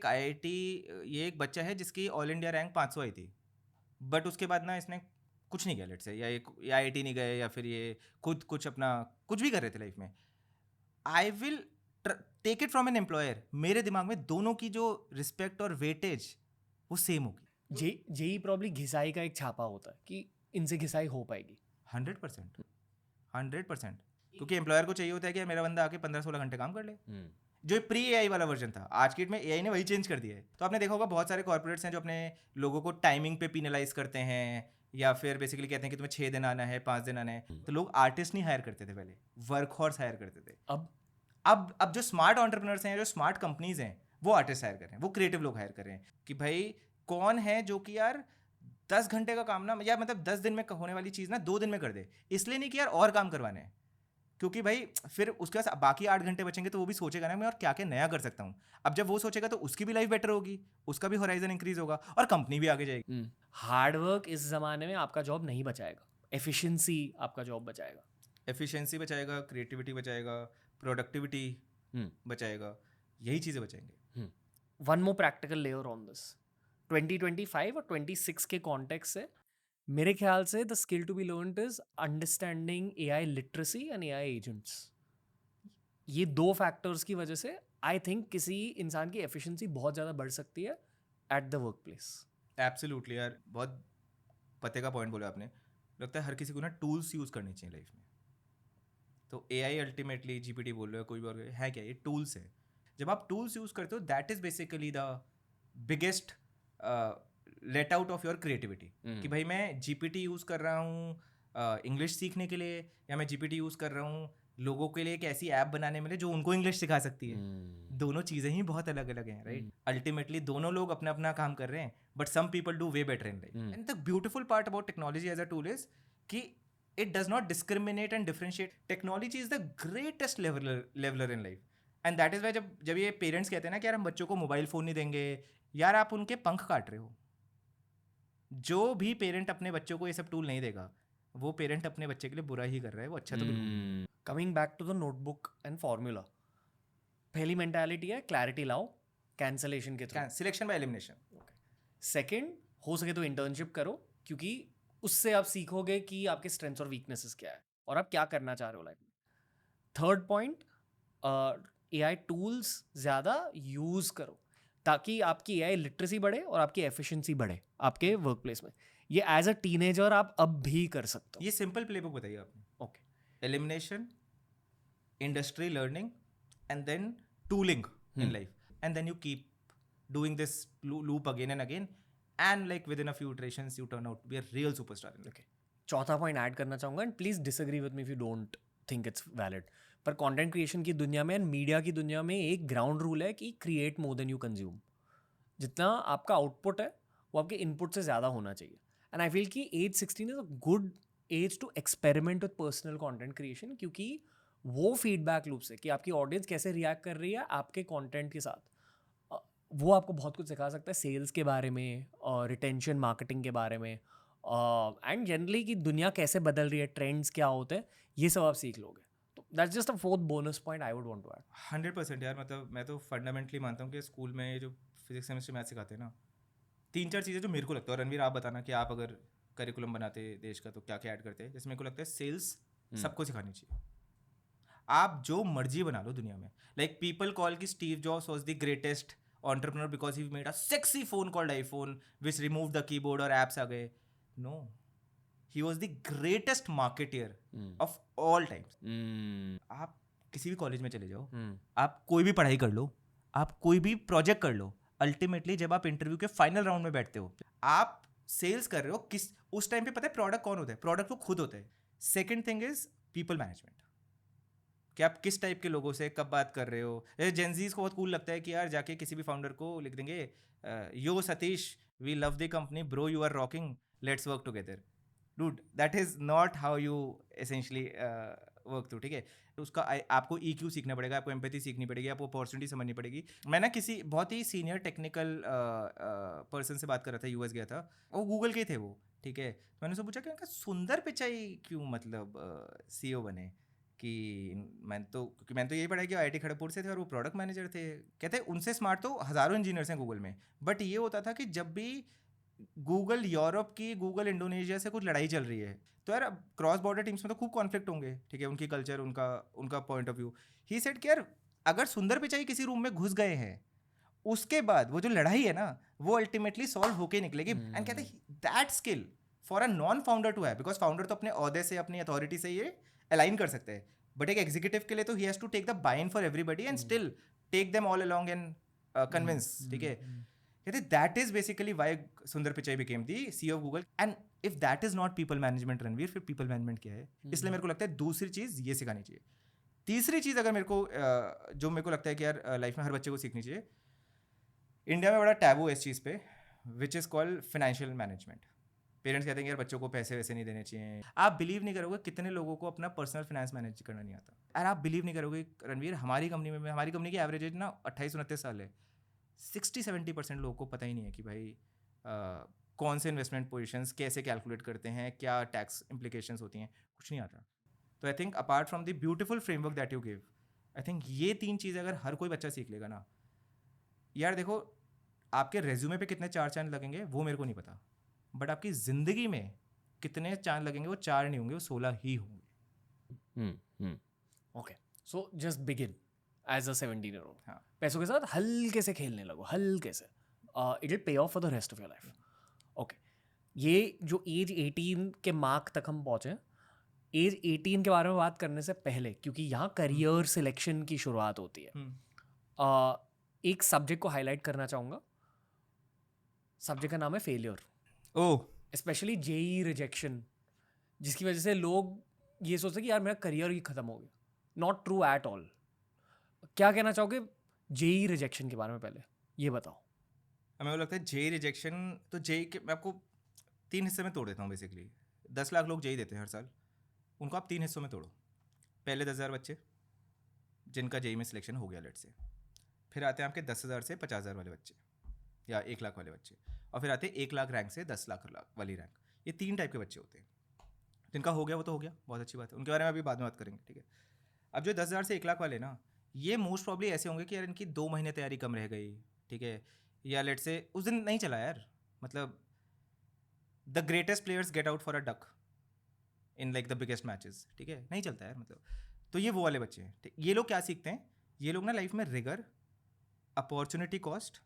एक बच्चा है जिसकी ऑल इंडिया रैंक 500 आई थी बट उसके बाद ना इसने कुछ नहीं किया लेट से, या आईआईटी नहीं गए, या फिर ये खुद कुछ अपना कुछ भी कर रहे थे लाइफ में. I will take it from an employer. मेरे दिमाग में दोनों की जो रिस्पेक्ट और वेटेज वो सेम होगी. जेई प्रॉब्ली घिसाई का एक छापा होता है कि इनसे घिसाई हो पाएगी. 100%. क्योंकि एम्प्लॉयर को चाहिए होता है कि मेरा बंदा आके 15-16 घंटे काम कर ले. जो प्री एआई वाला वर्जन था, आज की डेट में एआई ने वही चेंज कर दिया है. तो आपने देखा होगा बहुत सारे कॉर्पोरेट्स हैं जो अपने लोगों को टाइमिंग पे पिनलाइज करते हैं, या फिर बेसिकली कहते हैं कि तुम्हें 6 दिन आना है, 5 दिन आना है. तो लोग आर्टिस्ट नहीं हायर करते थे पहले, वर्क हॉर्स हायर करते थे. अब जो स्मार्ट एंटरप्रेन्योर्स हैं, जो स्मार्ट कंपनीज हैं, वो आर्टिस्ट हायर कर रहे हैं, वो क्रिएटिव लोग हायर कर रहे हैं. कि भाई कौन है जो कि यार 10 घंटे का काम ना, या मतलब 10 दिन में होने वाली चीज़ ना 2 दिन में कर दे. इसलिए नहीं कि यार और काम करवाने हैं, क्योंकि भाई फिर उसके बाद बाकी 8 घंटे बचेंगे तो वो भी सोचेगा ना मैं और क्या क्या नया कर सकता हूँ. अब जब वो सोचेगा तो उसकी भी लाइफ बेटर होगी, उसका भी होराइजन इंक्रीज होगा और कंपनी भी आगे जाएगी. हार्डवर्क इस जमाने में आपका जॉब नहीं बचाएगा, एफिशिएंसी आपका जॉब बचाएगा. एफिशिएंसी बचाएगा, क्रिएटिविटी बचाएगा, प्रोडक्टिविटी बचाएगा, यही चीज़ें बचाएंगे. One more practical layer on this. 2025 और 26 के कॉन्टेक्स्ट से मेरे ख्याल से the skill to be learned is understanding AI literacy and AI agents. ये 2 फैक्टर्स की वजह से आई थिंक किसी इंसान की एफिशिएंसी बहुत ज़्यादा बढ़ सकती है at the work place. Absolutely यार, बहुत पते का पॉइंट बोला आपने. लगता है हर किसी को ना टूल्स यूज़ करनी चाहिए लाइफ में. तो एआई अल्टीमेटली जीपीटी बोल रहे हो, कोई भी और है क्या, ये टूल्स है. जब आप टूल्स यूज़ करते हो, that is basically the biggest let out of your creativity. कि भाई मैं जीपीटी यूज़ कर रहा हूँ इंग्लिश सीखने के लिए, या मैं जीपीटी यूज़ कर रहा हूँ लोगों के लिए एक ऐसी ऐप बनाने में जो उनको इंग्लिश सिखा सकती है. दोनों चीज़ें ही बहुत अलग अलग हैं, राइट. अल्टीमेटली दोनों लोग अपना अपना काम कर रहे हैं, but some people do way better in life. And the beautiful part about technology as a tool is कि it does not discriminate and differentiate. Technology is the greatest leveler in life. And that is why जब ये parents कहते हैं ना कि यार हम बच्चों को मोबाइल फ़ोन नहीं देंगे, यार आप उनके पंख काट रहे हो. जो भी पेरेंट अपने बच्चों को ये सब टूल नहीं देगा, वो पेरेंट अपने बच्चे के लिए बुरा ही कर रहा है, वो अच्छा तो बिल्कुल. Coming back to the notebook and formula, पहली मेंटालिटी है क्लैरिटी लाओ कैंसलेशन के through, selection by elimination. Second, हो सके तो इंटर्नशिप करो, क्योंकि उससे आप सीखोगे कि आपके स्ट्रेंथ्स और वीकनेसेस क्या है और आप क्या करना चाह रहे हो लाइफ में. थर्ड पॉइंट, एआई टूल्स ज़्यादा यूज़ करो ताकि आपकी एआई लिटरेसी बढ़े और आपकी एफिशिएंसी बढ़े आपके वर्क प्लेस में. ये एज अ टीनेजर आप अब भी कर सकते हो. ये सिंपल प्लेबुक बताइए आपने. Okay, elimination, industry learning, and then tooling in life, and then you keep doing this loop again and again. And like within a few iterations, you turn out to be a real superstar. Okay. चौथा point add करना चाहूँगा, and please disagree with me if you don't think it's valid, पर content creation की दुनिया में and media की दुनिया में एक ग्राउंड रूल है कि create more than you consume. जितना आपका आउटपुट है वो आपके इनपुट से ज़्यादा होना चाहिए. एंड आई फील कि age 16 is a good age to experiment with personal content creation, क्योंकि वो फीडबैक लूप से कि आपकी ऑडियंस कैसे रिएक्ट कर रही है आपके कंटेंट के साथ, वो आपको बहुत कुछ सिखा सकता है सेल्स के बारे में और रिटेंशन मार्केटिंग के बारे में, एंड जनरली कि दुनिया कैसे बदल रही है, ट्रेंड्स क्या होते हैं, ये सब आप सीख लोगे. तो that's just a fourth bonus point I would want to add. 100% यार, मतलब मैं तो फंडामेंटली मानता हूँ कि स्कूल में जो फिजिक्स केमिस्ट्री मैथ सिखाते हैं ना, 3-4 चीज़ें जो मेरे को लगता है, और रणवीर आप बताना कि आप अगर करिकुलम बनाते देश का तो क्या क्या ऐड करते हैं. जैसे मेरे को लगता है सेल्स सबको सिखानी चाहिए. आप जो मर्जी बना लो दुनिया में, लाइक पीपल कॉल कि Steve jobs was the greatest entrepreneur because he made a sexy phone called iPhone which removed the keyboard और apps आ गए. No, he was the greatest marketeer of all times. आप किसी भी college में चले जाओ, आप कोई भी पढ़ाई कर लो, आप कोई भी प्रोजेक्ट कर लो, अल्टीमेटली जब आप इंटरव्यू के फाइनल राउंड में बैठते हो, आप सेल्स कर रहे हो, किस उस टाइम पे पता है प्रोडक्ट कौन होता है? प्रोडक्ट तो खुद होता है. Second thing is people management, कि आप किस टाइप के लोगों से कब बात कर रहे हो. जेंजीज को बहुत कूल लगता है कि यार जाके किसी भी फाउंडर को लिख देंगे, yo Satish, we love the company bro, you are rocking, let's work together. Dude, that is not how you essentially work through. ठीक है, उसका आपको EQ सीखना पड़ेगा, आपको एम्पैथी सीखनी पड़ेगी, आपको अपॉर्चुनिटी समझनी पड़ेगी. मैं ना किसी बहुत ही सीनियर टेक्निकल पर्सन से बात कर रहा था, US गया था, वो गूगल के थे वो. ठीक है, तो मैंने उससे पूछा कि उनका सुंदर पिचाई क्यों मतलब CEO बने, कि मैंने तो यही पढ़ा कि IIT खड़गपुर से थे और वो प्रोडक्ट मैनेजर थे. कहते उनसे स्मार्ट तो हज़ारों इंजीनियर्स हैं गूगल में, बट ये होता था कि जब भी गूगल यूरोप की, गूगल इंडोनेशिया से कुछ लड़ाई चल रही है, तो यार क्रॉस बॉर्डर टीम्स में तो खूब कॉन्फ्लिक्ट होंगे. ठीक है, उनकी कल्चर, उनका point of view. He said कि यार अगर सुंदर पिचाई किसी रूम में घुस गए हैं, उसके बाद वो जो लड़ाई है ना, वो अल्टीमेटली सॉल्व होके निकलेगी. एंड कहते that skill for a non founder too है, बिकॉज फाउंडर तो अपने ओहदे से, अपनी अथॉरिटी से ये अलाइन कर सकते हैं, बट एक एग्जीक्यूटिव के लिए तो he has to take the buy-in for everybody and still take them all along and convince. ठीक है, कहते that is basically why Sundar Pichai became the CEO of Google. And if that is not people management, Ranveer, फिर people management क्या है? इसलिए मेरे को लगता है दूसरी चीज ये सिखानी चाहिए. तीसरी चीज अगर मेरे को जो मेरे को लगता है कि यार लाइफ में हर बच्चे को सीखनी चाहिए, इंडिया में बड़ा टैबू है इस चीज़ पे, which is called financial management. Parents कहते हैं यार बच्चों को पैसे वैसे नहीं देने चाहिए. आप बिलीव नहीं करोगे कितने लोगों को अपना पर्सनल फाइनेंस मैनेज करना नहीं आता. और आप बिलीव नहीं करोगे रणवीर, हमारी कंपनी की एवरेज एज ना 28-29 साल है. 60-70% लोगों को पता ही नहीं है कि भाई कौन से इन्वेस्टमेंट पोजीशंस कैसे कैलकुलेट करते हैं, क्या टैक्स इम्प्लीकेशंस होती हैं, कुछ नहीं आता. तो I think apart from the beautiful framework that you give, I think ये 3 चीज़ें अगर हर कोई बच्चा सीख लेगा ना, यार देखो आपके रेज्यूमे पे कितने 4 चांद लगेंगे वो मेरे को नहीं पता, बट आपकी ज़िंदगी में कितने चांद लगेंगे वो 4 नहीं होंगे, वो 16 ही होंगे. Okay, so just begin as a 17-year-old. हाँ. पैसों के साथ हल्के से खेलने लगो, हल्के से. It will pay of for the rest of your life. Okay, ये जो एज 18 के मार्क तक हम पहुँचे, एज 18 के बारे में बात करने से पहले, क्योंकि यहाँ करियर सिलेक्शन की शुरुआत होती है, एक सब्जेक्ट को हाईलाइट करना चाहूँगा. सब्जेक्ट का नाम है फेलियर. ओह, स्पेशली JEE रिजेक्शन, जिसकी वजह से लोग ये सोचते हैं कि यार मेरा करियर ही खत्म हो गया. Not true at all. क्या कहना चाहोगे JEE रिजेक्शन के बारे में? पहले ये बताओ. हमें लगता है JEE रिजेक्शन तो JEE के मैं आपको 3 हिस्से में तोड़ देता हूँ. बेसिकली 10 लाख लोग JEE देते हैं हर साल, उनको आप 3 हिस्सों में तोड़ो. पहले 10,000 बच्चे जिनका JEE में सिलेक्शन हो गया लेट से, फिर आते हैं आपके 10,000 से 50,000 वाले बच्चे या 1 लाख वाले बच्चे, और फिर आते हैं 1 लाख रैंक से 10 लाख वाली रैंक. ये 3 टाइप के बच्चे होते हैं. जिनका हो गया वो तो हो गया, बहुत अच्छी बात है, उनके बारे में अभी बाद में बात करेंगे. ठीक है, अब जो 10,000 से 1 लाख वाले ना, ये मोस्ट प्रॉब्ली ऐसे होंगे कि यार इनकी 2 महीने तैयारी कम रह गई. ठीक है, या लेट से उस दिन नहीं चला यार, मतलब the greatest players get out for a duck in like the biggest matches. ठीक है, नहीं चलता यार मतलब. तो ये वो वाले बच्चे हैं. ये लोग क्या सीखते हैं? ये लोग ना लाइफ में rigour, opportunity cost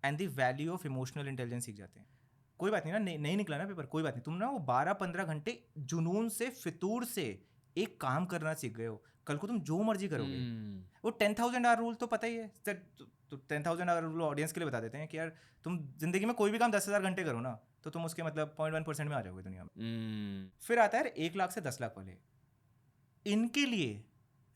and the value of emotional intelligence सीख जाते हैं. कोई बात नहीं ना, नहीं निकला ना पेपर, कोई बात नहीं. तुम ना वो 12-15 घंटे जुनून से, फितूर से एक काम करना सीख गए हो. कल को तुम जो मर्जी करोगे. वो 10,000 आवर रूल तो पता ही है. तो 10,000 आवर रूल ऑडियंस के लिए बता देते हैं कि यार तुम जिंदगी में कोई भी काम 10,000 घंटे करो ना, तो तुम उसके मतलब 0.1% में आ जाओगे दुनिया में. फिर आता है 1 लाख से 10 लाख वाले. इनके लिए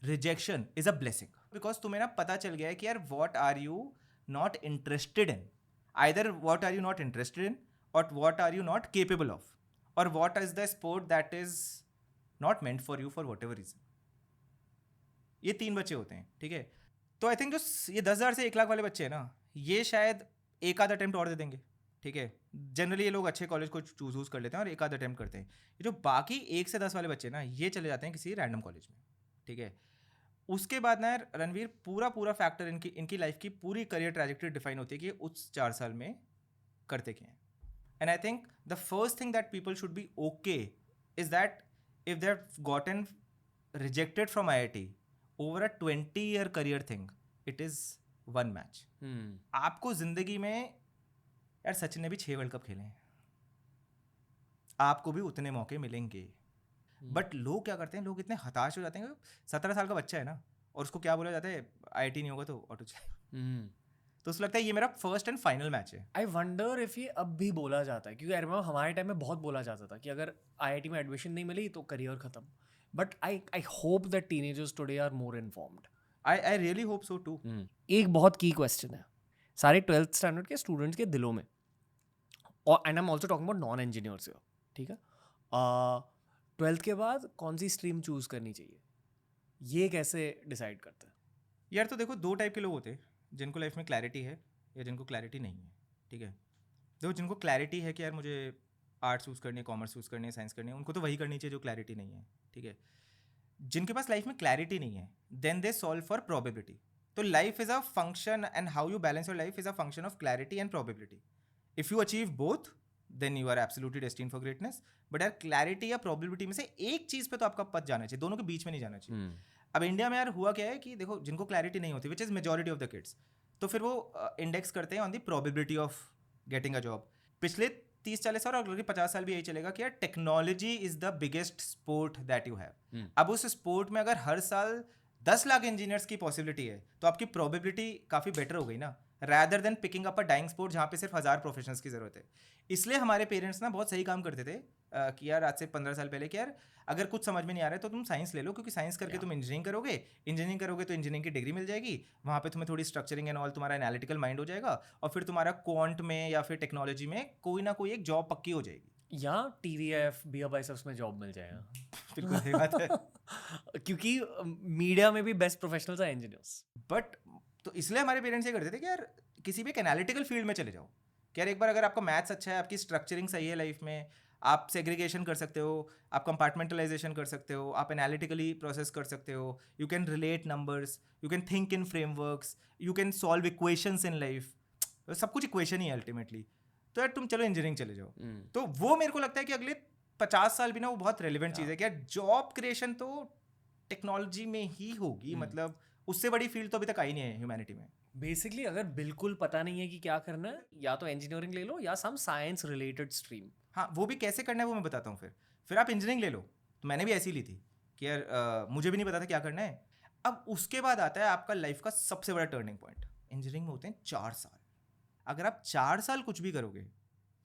rejection is a blessing, because तुम्हें ना पता चल गया है कि यार what are you not interested in. Either what are you not interested in, और what are you not capable of, और what is the sport that is not meant for you for whatever reason. ये 3 बच्चे होते हैं. ठीक है, तो I think जो ये 10,000 से 1 लाख वाले बच्चे हैं ना, ये शायद एक आध अटेम्प्ट और दे देंगे. ठीक है, जनरली ये लोग अच्छे कॉलेज को चूज कर लेते हैं और एक आध अटेम्प्ट करते हैं. ये जो बाकी 1 से 10 वाले बच्चे ना, ये चले जाते हैं किसी रैंडम कॉलेज में. ठीक है, उसके बाद ना रणवीर पूरा फैक्टर इनकी लाइफ की पूरी करियर ट्रैजेक्टरी डिफाइन होती है कि उस 4 साल में करते क्या हैं. And I think the first thing that people should be okay is that if they have gotten rejected from IIT over a 20-year career thing, it is one match. आपको जिंदगी में यार सचिन ने भी 6 वर्ल्ड कप खेले हैं, आपको भी उतने मौके मिलेंगे. बट लोग क्या करते हैं, लोग इतने हताश हो जाते हैं. 17 साल का बच्चा है ना, और उसको क्या बोला जाता है, IIT नहीं होगा तो ऑटो तो उसको लगता है ये मेरा फर्स्ट एंड फाइनल मैच है. आई वंडर इफ ये अब भी बोला जाता है, क्योंकि आई रिमेंबर हमारे टाइम में बहुत बोला जाता था कि अगर IIT में एडमिशन नहीं मिली तो करियर खत्म. But I hope that teenagers today are more informed. I really hope so too. एक बहुत की क्वेश्चन है सारे 12th स्टैंडर्ड के स्टूडेंट्स के दिलों में, और and I am also talking about non engineers. ठीक है, 12th के बाद कौन सी स्ट्रीम चूज करनी चाहिए, ये कैसे डिसाइड करते हैं? यार तो देखो, 2 टाइप के लोग होते हैं, जिनको लाइफ में क्लैरिटी है या जिनको क्लैरिटी नहीं है. ठीक है, देखो जिनको क्लैरिटी है कि यार मुझे आर्ट्स चूज़ करनी है, कॉमर्स चूज़ करनी है, साइंस करनी है, उनको तो वही करनी चाहिए जो क्लैरिटी नहीं है. ठीक है, जिनके पास लाइफ में क्लैरिटी नहीं है, then they solve for probability. तो life is a function and how you balance your life is a function of clarity and probability. If you achieve both then you are absolutely destined for greatness. But यार clarity या probability में से एक चीज़ पे तो आपका पथ जाना चाहिए, दोनों के बीच में नहीं जाना चाहिए. अब इंडिया में यार हुआ क्या है कि देखो, जिनको क्लैरिटी नहीं होती, which is majority of the kids, तो फिर वो इंडेक्स करते हैं on the probability of getting a job. पिछले 30-40 साल और अगले 50 साल भी यही चलेगा कि यार technology is the biggest sport that you have. अब उस स्पोर्ट में अगर हर साल 10 लाख इंजीनियर्स की पॉसिबिलिटी है तो आपकी प्रोबेबिलिटी काफ़ी बेटर हो गई ना, rather than picking up a dying sport जहाँ पे सिर्फ 1000 प्रोफेशनल्स की ज़रूरत है. इसलिए हमारे पेरेंट्स ना बहुत सही काम करते थे कि यार आज से 15 साल पहले कि यार अगर कुछ समझ में नहीं आ रहा है तो तुम साइंस ले लो, क्योंकि साइंस करके तुम इंजीनियरिंग करोगे तो इंजीनियरिंग की डिग्री मिल जाएगी, वहाँ पे तुम्हें थोड़ी स्ट्रक्चरिंग एंड ऑल, तुम्हारा एनालिटिकल माइंड हो जाएगा, और फिर तुम्हारा क्वांट में या फिर टेक्नोलॉजी में कोई ना कोई एक जॉब पक्की हो जाएगी, या TVF बियर बाइसेप्स में जॉब मिल जाएगा. बिल्कुल सही बात है. क्योंकि मीडिया में भी बेस्ट प्रोफेशनल्स हैं इंजीनियर्स. बट तो इसलिए हमारे पेरेंट्स ये करते थे कि यार किसी भी एक एनालिटिकल फील्ड में चले जाओ, कि यार एक बार अगर आपका मैथ्स अच्छा है, आपकी स्ट्रक्चरिंग सही है लाइफ में, आप सेग्रीगेशन कर सकते हो, आप कंपार्टमेंटलाइजेशन कर सकते हो, आप एनालिटिकली प्रोसेस कर सकते हो, you can relate numbers, you can think in frameworks, you can solve equations in life, सब कुछ इक्वेशन ही है अल्टीमेटली. तो यार तुम चलो इंजीनियरिंग चले जाओ. तो वो मेरे को लगता है कि अगले 50 साल भी ना वो बहुत रेलिवेंट चीज़ है कि यार जॉब क्रिएशन तो टेक्नोलॉजी में ही होगी. मतलब उससे बड़ी फील्ड तो अभी तक आई नहीं है ह्यूमैनिटी में. बेसिकली अगर बिल्कुल पता नहीं है कि क्या करना है, या तो इंजीनियरिंग ले लो या सम साइंस रिलेटेड स्ट्रीम. हाँ, वो भी कैसे करना है वो मैं बताता हूँ. फिर आप इंजीनियरिंग ले लो, तो मैंने भी ऐसी ली थी कि यार मुझे भी नहीं पता था क्या करना है. अब उसके बाद आता है आपका लाइफ का सबसे बड़ा टर्निंग पॉइंट. इंजीनियरिंग में होते हैं 4 साल. अगर आप 4 साल कुछ भी करोगे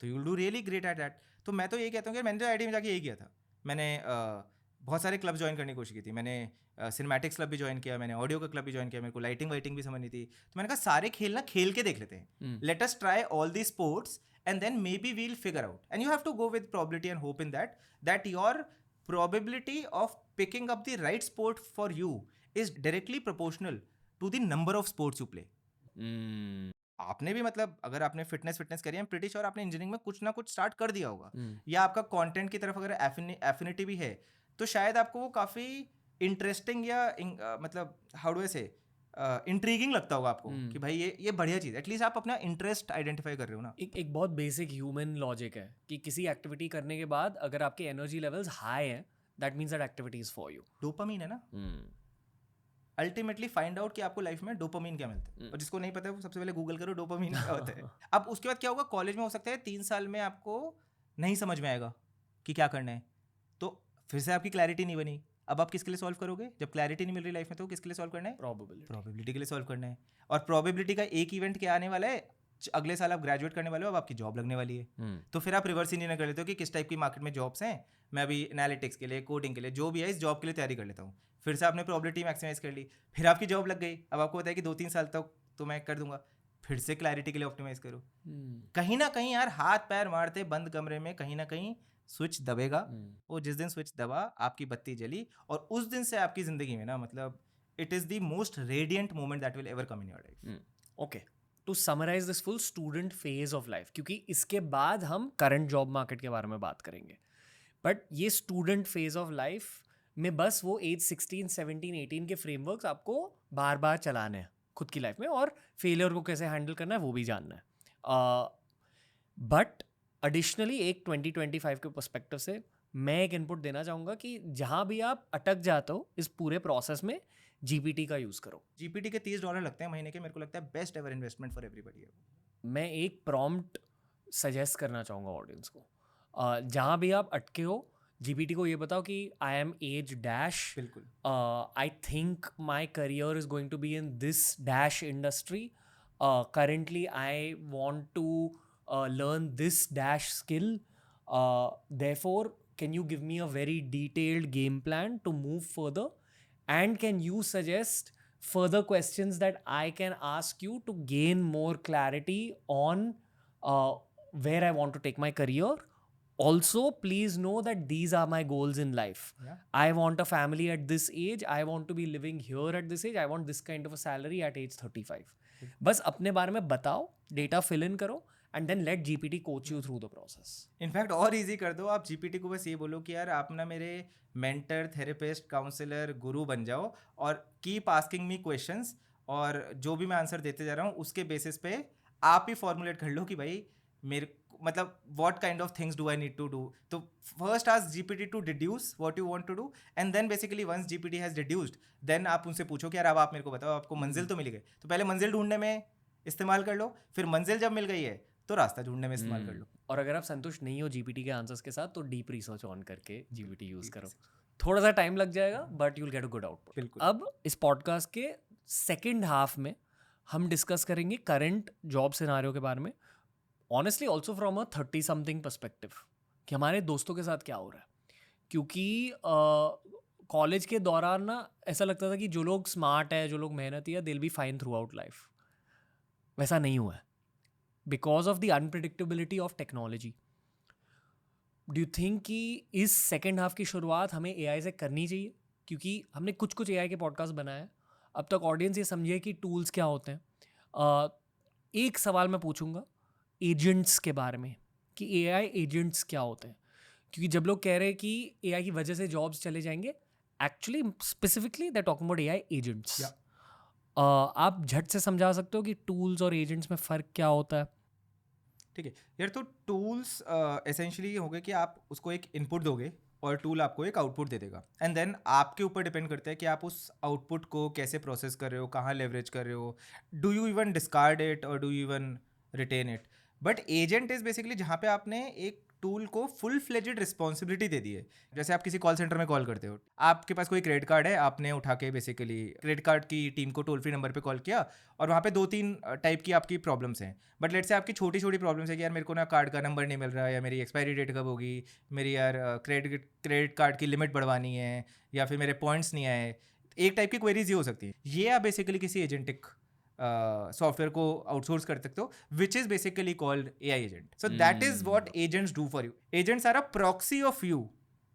तो you will do really great at that. तो मैं तो ये कहता हूँ कि मैंने तो IIT में जाके यही किया था. मैंने बहुत सारे क्लब ज्वाइन करने की कोशिश की थी. मैंने सिनेमैटिक्स क्लब भी ज्वाइन किया, मैंने ऑडियो का क्लब भी ज्वाइन किया, मेरे को लाइटिंग वाइटिंग भी समझनी थी. तो मैंने कहा सारे खेल ना खेल के देख लेते हैं. Let us try all the sports and then maybe we'll figure out. And you have to go with probability and hope in that your probability of picking up the right sport for you is directly proportional to the number of sports you play. आपने भी मतलब अगर आपने fitness करी है, pretty sure आपने engineering में कुछ ना कुछ स्टार्ट कर दिया होगा, या आपका कंटेंट की तरफ अगर एफिनिटी भी है तो शायद आपको वो काफ़ी इंटरेस्टिंग या मतलब हाउ डू आई से इंट्रीगिंग लगता होगा आपको कि भाई ये बढ़िया चीज़, एटलीस्ट आप अपना इंटरेस्ट आइडेंटिफाई कर रहे हो ना. एक बहुत बेसिक ह्यूमन लॉजिक है कि किसी एक्टिविटी करने के बाद अगर आपके एनर्जी लेवल्स हाई हैं, that means that activity is for you. Dopamine है ना. अल्टीमेटली फाइंड आउट कि आपको लाइफ में डोपामीन क्या मिलता है. और जिसको नहीं पता है वो सबसे पहले गूगल करो डोपामीन क्या होता है. अब उसके बाद क्या होगा, कॉलेज में हो सकता है 3 साल में आपको नहीं समझ में आएगा कि क्या करना है, तो फिर से आपकी क्लैरिटी नहीं बनी. अब आप किसके लिए सॉल्व करोगे जब क्लैरिटी नहीं मिल रही लाइफ में, तो किसके लिए सॉल्व करना है? प्रोबेबिलिटी के लिए सॉल्व करना है. और प्रोबेबिलिटी का एक इवेंट क्या आने वाला है, अगले साल आप ग्रेजुएट करने वाले हो, अब आपकी जॉब लगने वाली है. तो फिर आप रिवर्स इंजीनियर कर लेते हो कि किस टाइप की मार्केट में जॉब्स हैं, मैं अभी एनालिटिक्स के लिए, कोडिंग के लिए, जो भी है इस जॉब के लिए तैयारी कर लेता हूँ. फिर से आपने प्रोबेबिलिटी मैक्सिमाइज कर ली, फिर आपकी जॉब लग गई. अब आपको पता है कि 2-3 साल तक तो मैं कर दूंगा. फिर से क्लैरिटी के लिए ऑप्टिमाइज करो. कहीं ना कहीं यार हाथ पैर मारते बंद कमरे में कहीं ना कहीं स्विच दबेगा. वो जिस दिन स्विच दबा आपकी बत्ती जली, और उस दिन से आपकी जिंदगी में ना मतलब it is the most radiant moment that will ever come in your life. Okay, to summarise this full student phase of life, क्योंकि इसके बाद हम करंट जॉब मार्केट के बारे में बात करेंगे, बट ये स्टूडेंट फेज ऑफ लाइफ में बस वो एज 16, 17, 18 के फ्रेमवर्क्स आपको बार बार चलाने हैं खुद की लाइफ में, और फेलियर को कैसे हैंडल करना है वो भी जानना है. बट एडिशनली एक 2025 के पर्सपेक्टिव से मैं एक इनपुट देना चाहूँगा कि जहाँ भी आप अटक जाते हो इस पूरे प्रोसेस में, GPT का यूज़ करो. GPT के $30 लगते हैं महीने के. मेरे को लगता है best ever investment for everybody है. मैं एक प्रॉम्प्ट सजेस्ट करना चाहूँगा ऑडियंस को. जहाँ भी आप अटके हो, GPT को ये बताओ कि आई एम एज डैश, बिल्कुल I think my career is going to be in this dash industry, currently I want to learn this dash skill, therefore can you give me a very detailed game plan to move further, and can you suggest further questions that I can ask you to gain more clarity on where I want to take my career. Also, please know that these are my goals in life. Yeah. I want a family at this age. I want to be living here at this age. I want this kind of a salary at age 35. बस अपने बारे में बताओ, data fill in करो, and then let GPT coach you through the process. In fact और easy कर दो, आप जीपीटी को बस ये बोलो कि यार आप ना मेरे मेंटर, थेरेपिस्ट, काउंसलर, गुरु बन जाओ और कीप आस्किंग मी क्वेश्चंस, और जो भी मैं आंसर देते जा रहा हूँ उसके बेसिस पे आप ही फॉर्मुलेट कर लो कि भाई मेरे मतलब what kind of things do I need to do. तो first ask GPT to deduce what you want to do, and then basically once GPT has deduced, then आप उनसे पूछो कि यार अब आप मेरे को बताओ, आपको मंजिल तो मिल गई, तो पहले मंजिल ढूंढने में इस्तेमाल कर लो, फिर मंजिल जब मिल गई है तो रास्ता ढूंढने में इस्तेमाल कर लो. और अगर आप संतुष्ट नहीं हो जीपीटी के आंसर्स के साथ, तो डीप रिसर्च ऑन करके जीपीटी यूज करो. थोड़ा सा टाइम लग जाएगा but you will get a good output. बिल्कुल. अब इस पॉडकास्ट के सेकेंड हाफ में हम डिस्कस करेंगे करंट जॉब सिनारियो के बारे में, honestly also from a 30 something perspective, कि हमारे दोस्तों के साथ क्या हो रहा है. क्योंकि कॉलेज के दौरान ना ऐसा लगता था कि जो लोग स्मार्ट है, जो लोग मेहनती है, they will be fine through out life. वैसा नहीं हुआ है because of the unpredictability of technology. Do you think कि इस सेकेंड हाफ की शुरुआत हमें एआई से करनी चाहिए? क्योंकि हमने कुछ एआई के पॉडकास्ट बनाए हैं, अब तक ऑडियंस ये समझे कि टूल्स क्या होते हैं. एक सवाल मैं पूछूंगा एजेंट्स के बारे में कि एआई एजेंट्स क्या होते हैं. क्योंकि जब लोग कह रहे हैं कि एआई की वजह से जॉब्स चले जाएंगे, actually specifically they talking about AI agents. आप झट से समझा सकते हो कि टूल्स और एजेंट्स में फ़र्क क्या होता है? ठीक है यार, तो टूल्स एसेंशियली हो गए कि आप उसको एक इनपुट दोगे और टूल आपको एक आउटपुट दे देगा, एंड देन आपके ऊपर डिपेंड करता है कि आप उस आउटपुट को कैसे प्रोसेस कर रहे हो, कहाँ लेवरेज कर रहे हो, do you even discard it और do you even retain it. But agent is basically जहाँ पे आपने एक टूल को फुल फ्लेजेड रिस्पॉन्सिबिलिटी दे दी है. जैसे आप किसी कॉल सेंटर में कॉल करते हो, आपके पास कोई क्रेडिट कार्ड है, आपने उठा के बेसिकली क्रेडिट कार्ड की टीम को टोल फ्री नंबर पे कॉल किया और वहाँ पे 2-3 टाइप की आपकी प्रॉब्लम्स हैं. बट लेट्स से आपकी छोटी छोटी प्रॉब्लम्स है कि यार मेरे को ना कार्ड का नंबर नहीं मिल रहा, या मेरी एक्सपायरी डेट कब होगी, मेरी यार क्रेडिट कार्ड की लिमिट बढ़वानी है, या फिर मेरे पॉइंट्स नहीं आए. एक टाइप की क्वेरीज ये हो सकती है. ये आप बेसिकली किसी एजेंटिक सॉफ्टवेयर को आउटसोर्स कर सकते हो, which is basically called AI agent. So that is what agents do for you. Agents are a proxy of you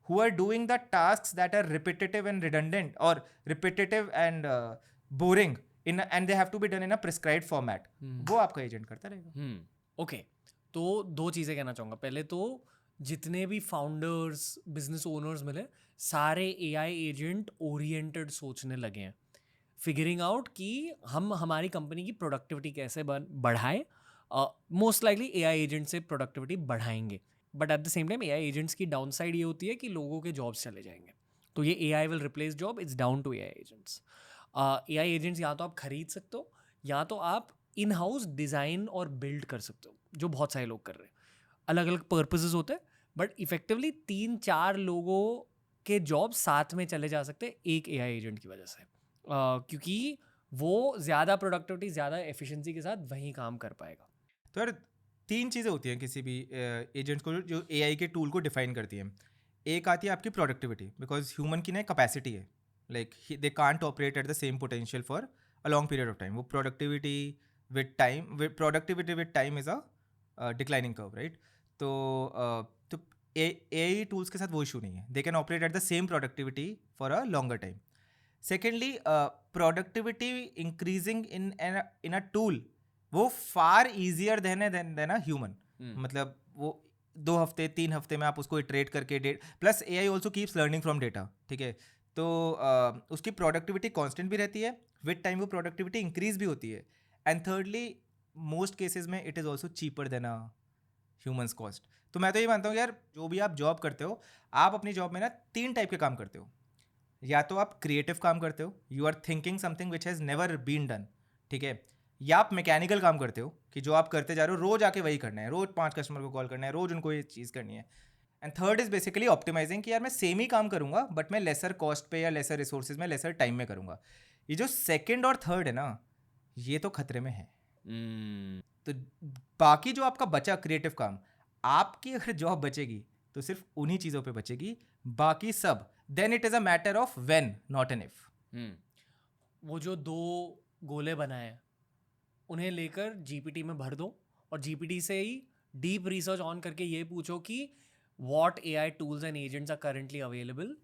who are doing the tasks that are repetitive and redundant or repetitive and boring and they have to be done in a prescribed format. वो आपका agent करता रहेगा. Okay, तो दो चीज़ें कहना चाहूँगा. पहले तो जितने भी फाउंडर्स, बिजनेस ओनर्स मिले, सारे एआई एजेंट ओरिएंटेड सोचने लगे हैं, फिगरिंग आउट कि हम हमारी कंपनी की प्रोडक्टिविटी कैसे बढ़ाएं. मोस्ट लाइकली एआई एजेंट से प्रोडक्टिविटी बढ़ाएंगे, but at the same time AI agents की डाउन साइड ये होती है कि लोगों के जॉब्स चले जाएंगे. तो ये AI will replace job, it's down to AI agents. AI agents या तो आप खरीद सकते हो, या तो आप इन हाउस डिज़ाइन और बिल्ड कर सकते हो, जो बहुत सारे लोग कर रहे हैं. अलग अलग पर्पसेस होते हैं, बट इफेक्टिवली 3-4 लोगों के जॉब साथ में चले जा सकते हैं एक एआई एजेंट की वजह से, क्योंकि वो ज़्यादा प्रोडक्टिविटी, ज़्यादा एफिशिएंसी के साथ वहीं काम कर पाएगा. तो यार 3 चीज़ें होती हैं किसी भी एजेंट को जो एआई के टूल को डिफाइन करती हैं. एक आती है आपकी प्रोडक्टिविटी, बिकॉज ह्यूमन की ना कैपेसिटी है, like they can't operate at the same potential for a long period of time. वो productivity with time is a declining curve, right. तो एआई टूल्स के साथ वो इशू नहीं है, they can operate at the same productivity for a longer time. Secondly, productivity increasing in a tool वो far easier than a human. मतलब वो 2 हफ्ते 3 हफ्ते में आप उसको इटरेट करके plus AI also keeps learning from data. ठीक है, तो उसकी प्रोडक्टिविटी कांस्टेंट भी रहती है, विद टाइम वो प्रोडक्टिविटी इंक्रीज भी होती है. एंड थर्डली, मोस्ट केसेस में it is also cheaper than a humans cost. तो मैं तो ये मानता हूँ यार, जो भी आप जॉब करते हो, आप अपनी जॉब में ना 3 टाइप के काम करते हो. या तो आप क्रिएटिव काम करते हो, you are thinking something which has never been done. ठीक है, या आप मैकेनिकल काम करते हो कि जो आप करते जा रहे हो रोज आके वही करना है, रोज 5 कस्टमर को कॉल करना है, रोज उनको ये चीज़ करनी है. And third is basically optimising कि यार मैं सेम ही काम करूंगा बट मैं लेसर कॉस्ट पे या लेसर रिसोर्सेज में लेसर टाइम में करूंगा. ये जो सेकंड और थर्ड है ना, ये तो खतरे में है. तो बाकी जो आपका बचा क्रिएटिव काम, आपकी अगर जॉब बचेगी तो सिर्फ उन्हीं चीज़ों पे बचेगी, बाकी सब then it is a matter of when not an if. वो जो 2 गोले बनाए हैं उन्हें लेकर जीपीटी में भर दो और जीपीटी से ही डीप रिसर्च ऑन करके ये पूछो कि what AI tools and agents are currently available,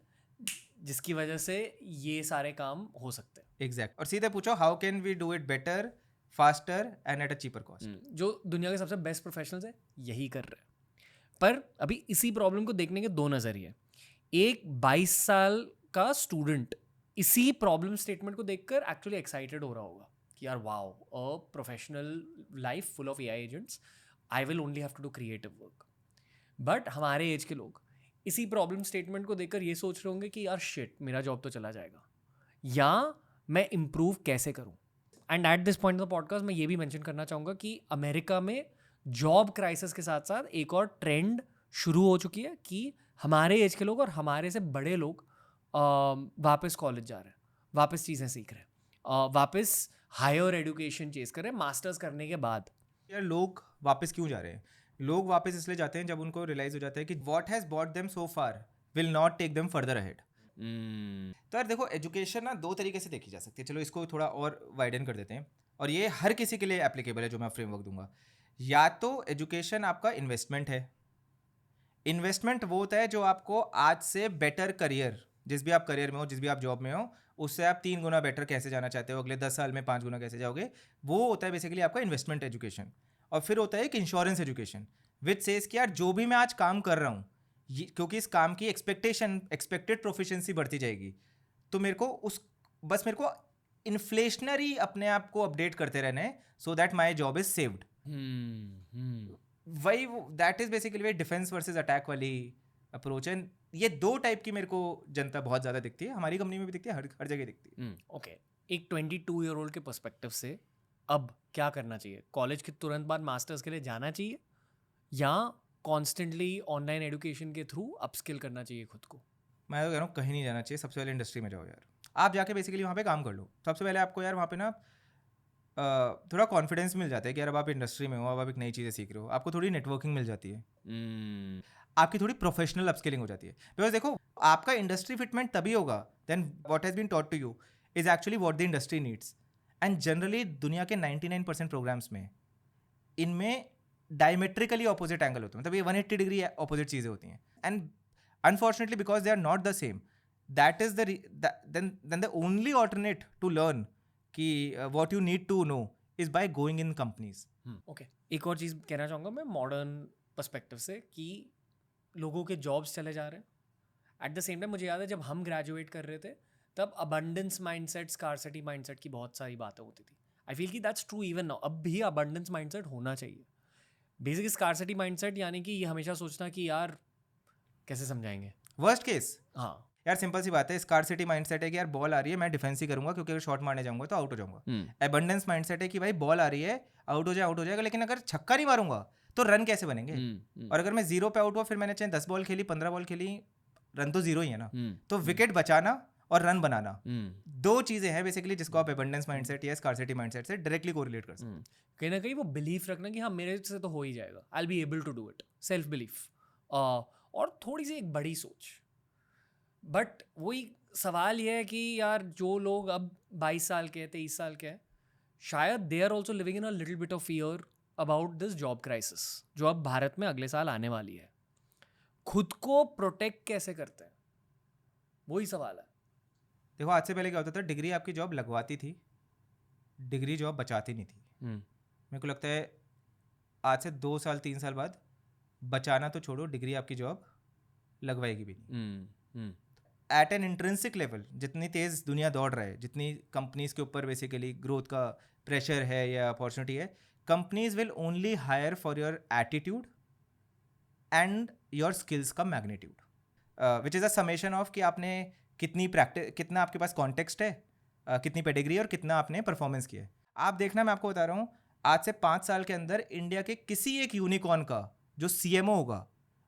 जिसकी वजह से ये सारे काम हो सकते हैं. एग्जैक्ट. और सीधे पूछो how can we do it better, faster and at a cheaper cost. जो दुनिया के सबसे बेस्ट प्रोफेशनल्स हैं यही कर रहे हैं. पर अभी इसी प्रॉब्लम को देखने के 2 नज़रिए. एक 22 साल का स्टूडेंट इसी प्रॉब्लम स्टेटमेंट को देखकर एक्चुअली एक्साइटेड हो रहा होगा कि यार wow, a professional life full of AI agents, I will only have to do creative work. But हमारे एज के लोग इसी प्रॉब्लम स्टेटमेंट को देखकर ये सोच रहे होंगे कि यार शिट, मेरा जॉब तो चला जाएगा, या मैं इम्प्रूव कैसे करूँ. And at this point of the podcast मैं ये भी मेंशन करना चाहूँगा कि अमेरिका में जॉब क्राइसिस के साथ साथ एक और ट्रेंड शुरू हो चुकी है कि हमारे एज के लोग और हमारे से बड़े लोग वापस कॉलेज जा रहे हैं, वापस चीज़ें सीख रहे हैं, वापस हायर एजुकेशन चेज कर रहे हैं मास्टर्स करने के बाद. यार लोग वापस क्यों जा रहे हैं? लोग वापस इसलिए जाते हैं जब उनको रियलाइज हो जाता है कि what has bought them so far will not take them further ahead. तो यार देखो, एजुकेशन ना 2 तरीके से देखी जा सकती है. चलो इसको थोड़ा और वाइडन कर देते हैं, और ये हर किसी के लिए एप्लीकेबल है जो मैं फ्रेमवर्क दूंगा. या तो एजुकेशन आपका इन्वेस्टमेंट है. इन्वेस्टमेंट वो होता है जो आपको आज से बेटर करियर, जिस भी आप करियर में हो, जिस भी आप जॉब में हो, उससे आप 3 गुना बेटर कैसे जाना चाहते हो, अगले 10 साल में 5 गुना कैसे जाओगे, वो होता है बेसिकली आपका इन्वेस्टमेंट एजुकेशन. और फिर होता है एक इंश्योरेंस एजुकेशन विच सेज कि यार जो भी मैं आज काम कर रहा हूँ, क्योंकि इस काम की एक्सपेक्टेड प्रोफिशिएंसी बढ़ती जाएगी, तो मेरे को इन्फ्लेशनरी अपने आप को अपडेट करते रहना है so that my job is saved. वही that is basically defence versus attack वाली अप्रोच. एंड ये 2 टाइप की मेरे को जनता बहुत ज़्यादा दिखती है, हमारी कंपनी में भी दिखती है, हर जगह दिखती है. ओके, एक 22-year-old के पर्सपेक्टिव से अब क्या करना चाहिए? कॉलेज के तुरंत बाद मास्टर्स के लिए जाना चाहिए या कॉन्स्टेंटली ऑनलाइन एजुकेशन के थ्रू अपस्किल करना चाहिए खुद को? मैं तो कह रहा हूँ कहीं नहीं जाना चाहिए. सबसे पहले इंडस्ट्री में जाओ यार. आप जाके बेसिकली वहाँ पे काम कर लो. सबसे पहले आपको यार वहाँ पे ना थोड़ा कॉन्फिडेंस मिल जाता है कि यार अब आप इंडस्ट्री में हो, अब आप एक नई चीज़ें सीख रहे हो, आपको थोड़ी नेटवर्किंग मिल जाती है, आपकी थोड़ी प्रोफेशनल अपस्किलिंग हो जाती है. बिकॉज देखो, आपका इंडस्ट्री फिटमेंट तभी होगा then what has been taught to you is actually what the industry needs. And generally दुनिया के 99% प्रोग्राम्स में इनमें डायमेट्रिकली ऑपोजिट एंगल होते हैं, मतलब ये 180 डिग्री ऑपोजिट चीज़ें होती हैं. And unfortunately because they are not the same, that is then the only alternate to learn कि what you need to know is by going in companies. Okay, एक और चीज़ कहना चाहूँगा मैं मॉडर्न पर्सपेक्टिव से कि लोगों के जॉब्स चले जा रहे हैं. एट द सेम टाइम मुझे याद है जब हम ग्रेजुएट कर रहे थे तब अबंडेंस माइंडसेट, स्कार्सिटी माइंडसेट की बहुत सारी बातें होती थी. आई फील कि दैट्स ट्रू इवन नाउ. अब भी अबंडेंस माइंडसेट होना चाहिए. बेसिक स्कार्सिटी माइंडसेट यानी कि ये हमेशा सोचना कि यार कैसे समझाएंगे, वर्स्ट केस. हाँ यार सिंपल सी बात है, स्कार्सिटी माइंडसेट है कि यार बॉल आ रही है, मैं डिफेंस ही करूंगा क्योंकि अगर शॉट मारने जाऊंगा तो आउट हो जाऊंगा. एबंडेंस माइंडसेट है कि भाई बॉल आ रही है, आउट हो जाएगा, लेकिन अगर छक्का नहीं मारूंगा तो रन कैसे बनेंगे. और अगर मैं 0 पे आउट हुआ, फिर मैंने चाहे 10 बॉल खेली, 15 बॉल खेली, रन तो 0 ही है ना. तो विकेट बचाना और रन बनाना 2 चीजें हैं बेसिकली जिसको आप एबंडेंस माइंडसेट या स्कार्सिटी माइंडसेट से डायरेक्टली कोरिलेट कर सकते हैं. कहीं ना कहीं वो बिलीफ रखना कि हाँ मेरे से तो हो ही जाएगा, I will be able to do it, self belief, और थोड़ी सी एक बड़ी सोच. बट वही सवाल ये है कि यार जो लोग अब 22 साल के, 23 साल के हैं, शायद they are also living in a little bit of fear about this job crisis जो अब भारत में अगले साल आने वाली है. खुद को प्रोटेक्ट कैसे करते हैं, वही सवाल है. देखो, आज से पहले क्या होता था, डिग्री आपकी जॉब लगवाती थी, डिग्री जॉब बचाती नहीं थी. मेरे को लगता है आज से 2 साल 3 साल बाद बचाना तो छोड़ो, डिग्री आपकी जॉब लगवाएगी भी नहीं. एट एन इंट्रिंसिक लेवल जितनी तेज़ दुनिया दौड़ रहा है, जितनी कंपनीज के ऊपर बेसिकली ग्रोथ का प्रेशर है या अपॉर्चुनिटी है, companies will only hire for your attitude and your skills का magnitude, which is a summation of कि आपने कितनी प्रैक्टिस, कितना आपके पास कॉन्टेक्स्ट है, कितनी पेडिग्री और कितना आपने परफॉर्मेंस किया है. आप देखना, मैं आपको बता रहा हूँ, आज से 5 साल के अंदर इंडिया के किसी एक यूनिकॉर्न का जो CMO होगा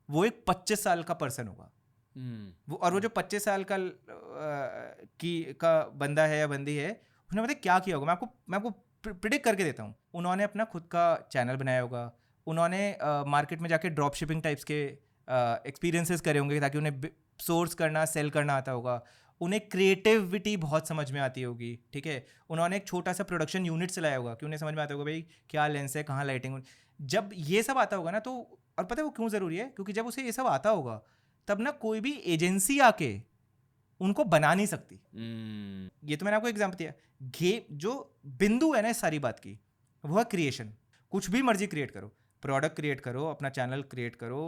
वो एक 25 साल का पर्सन होगा। वो जो 25 साल का बंदा है या बंदी है, उसने पता क्या किया होगा, मैं आपको प्रिडिक्ट करके देता हूँ। उन्होंने अपना खुद का चैनल बनाया होगा, उन्होंने मार्केट में जाके ड्रॉप शिपिंग टाइप्स के एक्सपीरियंसेस करे होंगे ताकि उन्हें सोर्स करना, सेल करना आता होगा, उन्हें क्रिएटिविटी बहुत समझ में आती होगी, ठीक है। उन्होंने एक छोटा सा प्रोडक्शन यूनिट चलाया होगा कि उन्हें समझ में आता होगा भाई क्या लेंस है, कहाँ लाइटिंग। जब ये सब आता होगा ना, तो और पता है वो क्यों ज़रूरी है, क्योंकि जब उसे ये सब आता होगा तब ना कोई भी एजेंसी आके उनको बना नहीं सकती। ये तो मैंने आपको एग्जाम्पल दिया। जो बिंदु है ना इस सारी बात की, वो है क्रिएशन। कुछ भी मर्जी क्रिएट करो, प्रोडक्ट क्रिएट करो, अपना चैनल क्रिएट करो,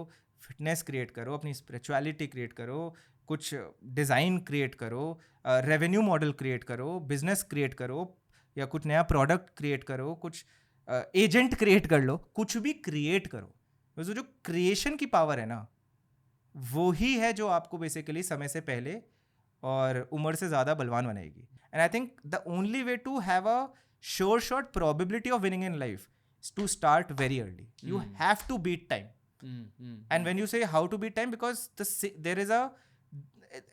फिटनेस क्रिएट करो, अपनी स्पिरिचुअलिटी क्रिएट करो, कुछ डिज़ाइन क्रिएट करो, रेवेन्यू मॉडल क्रिएट करो, बिजनेस क्रिएट करो, या कुछ नया प्रोडक्ट क्रिएट करो, कुछ एजेंट क्रिएट कर लो, कुछ भी क्रिएट करो। तो जो क्रिएशन की पावर है ना, वो ही है जो आपको बेसिकली समय से पहले और उम्र से ज़्यादा बलवान बनाएगी। And I think the only way to have a sure shot probability of winning in life is to start very early. You have to beat time. And when you say how to beat time, because there is a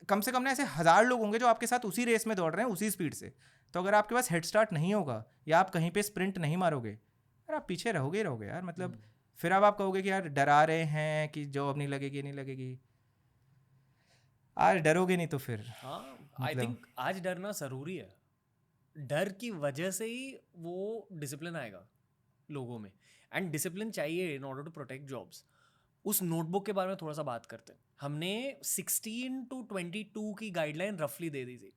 कम से कम ना ऐसे 1000 लोग होंगे जो आपके साथ उसी race में दौड़ रहे हैं उसी स्पीड से. तो अगर आपके पास हेड स्टार्ट नहीं होगा या आप कहीं पे स्प्रिंट नहीं मारोगे, यार आप पीछे रहोगे ही रहोगे यार. मतलब फिर अब आप कहोगे कि यार डरा रहे हैं कि जॉब नहीं लगेगी नहीं लगेगी. आज डरोगे नहीं तो फिर आई थिंक आज डरना ज़रूरी है. डर की वजह से ही वो डिसिप्लिन आएगा लोगों में, एंड डिसिप्लिन चाहिए in order to protect jobs. उस नोटबुक के बारे में थोड़ा सा बात करते हैं. हमने 16 to 22 की गाइडलाइन रफली दे दी थी.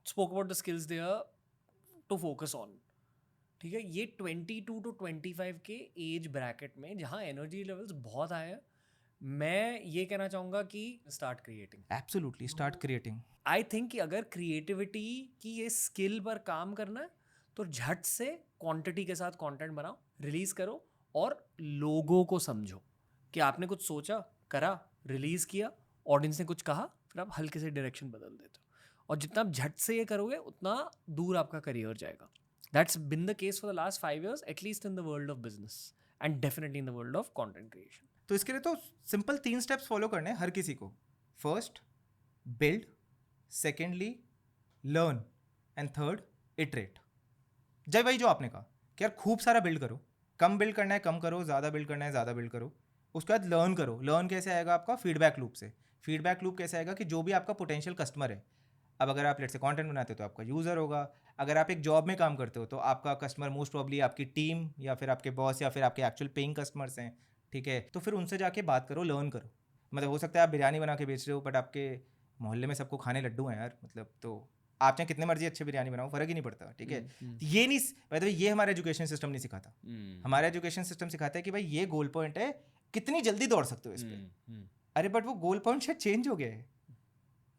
Spoke about the skills there to focus on. ठीक है, ये 22 to 25 के एज ब्रैकेट में जहाँ एनर्जी लेवल्स बहुत हाई है, मैं ये कहना चाहूँगा कि start creating. Absolutely start creating. I think कि अगर क्रिएटिविटी की ये स्किल पर काम करना है तो झट से क्वांटिटी के साथ कंटेंट बनाओ, रिलीज करो और लोगों को समझो कि आपने कुछ सोचा, करा, रिलीज किया, ऑडियंस ने कुछ कहा, फिर आप हल्के से डायरेक्शन बदल देते हो. और जितना आप झट से ये करोगे उतना दूर आपका करियर जाएगा. That's been the case for the last 5 years, at least in the world of business and definitely in the world of content creation. तो इसके लिए तो सिंपल 3 स्टेप्स फॉलो करने हैं हर किसी को. First build, secondly learn and third iterate. जय भाई जो आपने कहा कि यार खूब सारा बिल्ड करो, कम बिल्ड करना है कम करो, ज़्यादा बिल्ड करना है ज़्यादा बिल्ड करो. उसके बाद लर्न करो. लर्न कैसे आएगा आपका? फीडबैक लूप से. फीडबैक लूप कैसे आएगा कि जो भी आपका पोटेंशियल कस्टमर है, अब अगर आप लेट से कंटेंट बनाते हो तो आपका यूज़र होगा. अगर आप एक जॉब में काम करते हो तो आपका कस्टमर मोस्ट प्रॉब्ली आपकी टीम या फिर आपके बॉस या फिर आपके एक्चुअल पेइंग कस्टमर्स हैं. ठीक है, तो फिर उनसे जाके बात करो, लर्न करो. मतलब हो सकता है आप बिरयानी बना के बेच रहे हो बट आपके मोहल्ले में सबको खाने लड्डू हैं यार. मतलब तो आप चाहे कितने मर्जी अच्छे बिरयानी बनाओ, फर्क ही नहीं पड़ता. ठीक है, ये नहीं मतलब ये हमारा एजुकेशन सिस्टम नहीं सिखाता. हमारा एजुकेशन सिस्टम सिखाता है कि भाई ये गोल पॉइंट है, कितनी जल्दी दौड़ सकते हो इस पर. अरे बट वो गोल पॉइंट शायद चेंज हो गया है.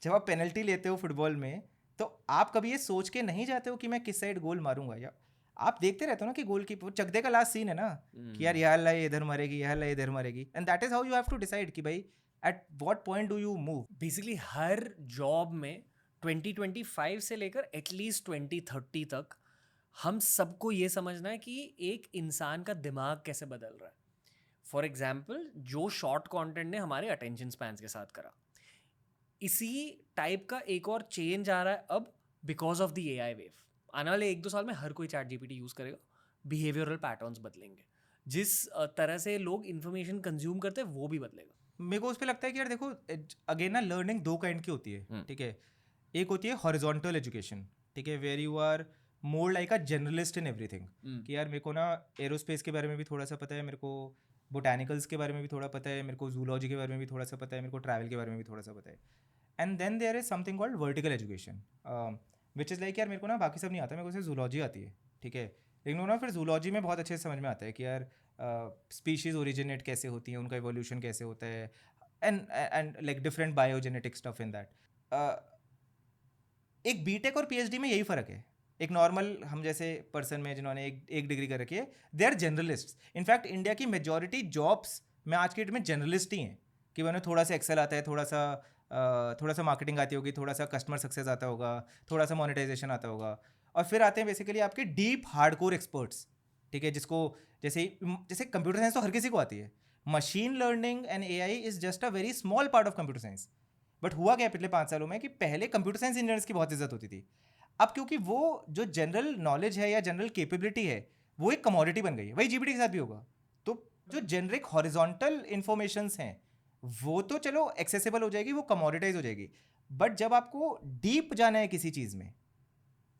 जब आप पेनल्टी लेते हो फुटबॉल में तो आप कभी ये सोच के नहीं जाते हो कि मैं किस साइड गोल मारूंगा. या आप देखते रहते हो ना कि गोल की चकदे का लास्ट सीन है ना कि यार यह लाई इधर मारेगी, यह लाई इधर मारेगी. And that is how you have to decide कि भाई at what point do you move. Basically हर जॉब में 2025 से लेकर एटलीस्ट 2030 तक हम सबको ये समझना है कि एक इंसान का दिमाग कैसे बदल रहा है. फॉर एग्जाम्पल, जो शॉर्ट कंटेंट ने हमारे अटेंशन स्पैन्स के साथ करा, इसी टाइप का एक और चेंज आ रहा है अब because of the AI wave. आने वाले 1-2 साल में हर कोई ChatGPT यूज़ करेगा. बिहेवियरल पैटर्न्स बदलेंगे, जिस तरह से लोग इन्फॉर्मेशन कंज्यूम करते हैं वो भी बदलेगा. मेरे को उस पर लगता है कि यार देखो अगेन ना लर्निंग 2 काइंड की होती है. ठीक है, एक होती है हॉरिजॉन्टल एजुकेशन. ठीक है, where you are more like a generalist in everything. कि यार मेरे को ना एरोस्पेस के बारे में भी थोड़ा सा पता है, मेरे को बोटानिकल्स के बारे में भी थोड़ा पता है, मेरे को जूलॉजी के बारे में भी थोड़ा सा पता है, मेरे को ट्रैवल के बारे में भी थोड़ा सा पता है. And then there is something called vertical education which is like यार मेरे को ना बाकी सब नहीं आता, मेरे को सिर्फ जूलॉजी आती है. ठीक है, लेकिन ना फिर जूलॉजी में बहुत अच्छे से समझ में आता है कि यार स्पीशीज़ ओरिजिनेट कैसे होती हैं, उनका इवोल्यूशन कैसे होता है, and like different biogenetic stuff in that. एक बीटेक और PhD में यही फ़र्क है. एक नॉर्मल हम जैसे पर्सन में जिन्होंने एक डिग्री कर रखी है, they R generalist. In fact India की मेजॉरिटी जॉब्स में आज के डेट में जनरलिस्ट ही हैं कि उन्हें थोड़ा सा एक्सेल आता है, थोड़ा सा मार्केटिंग आती होगी, थोड़ा सा कस्टमर सक्सेस आता होगा, थोड़ा सा मोनेटाइजेशन आता होगा, और फिर आते हैं बेसिकली आपके डीप हार्डकोर एक्सपर्ट्स. ठीक है, जिसको जैसे कंप्यूटर साइंस तो हर किसी को आती है machine learning and AI is just a very small part of computer science. But हुआ क्या पिछले 5 सालों में कि पहले कंप्यूटर साइंस इंजीनियर्स की बहुत इज्जत होती थी. अब क्योंकि वो जो जनरल नॉलेज है या जनरल कैपेबिलिटी है वो एक कमोडिटी बन गई है. वही जीपीटी के साथ भी होगा. तो जो जेनरिक हॉरिजॉन्टल इंफॉर्मेशंस हैं वो तो चलो एक्सेसिबल हो जाएगी, वो कमोडिटाइज हो जाएगी. बट जब आपको डीप जाना है किसी चीज़ में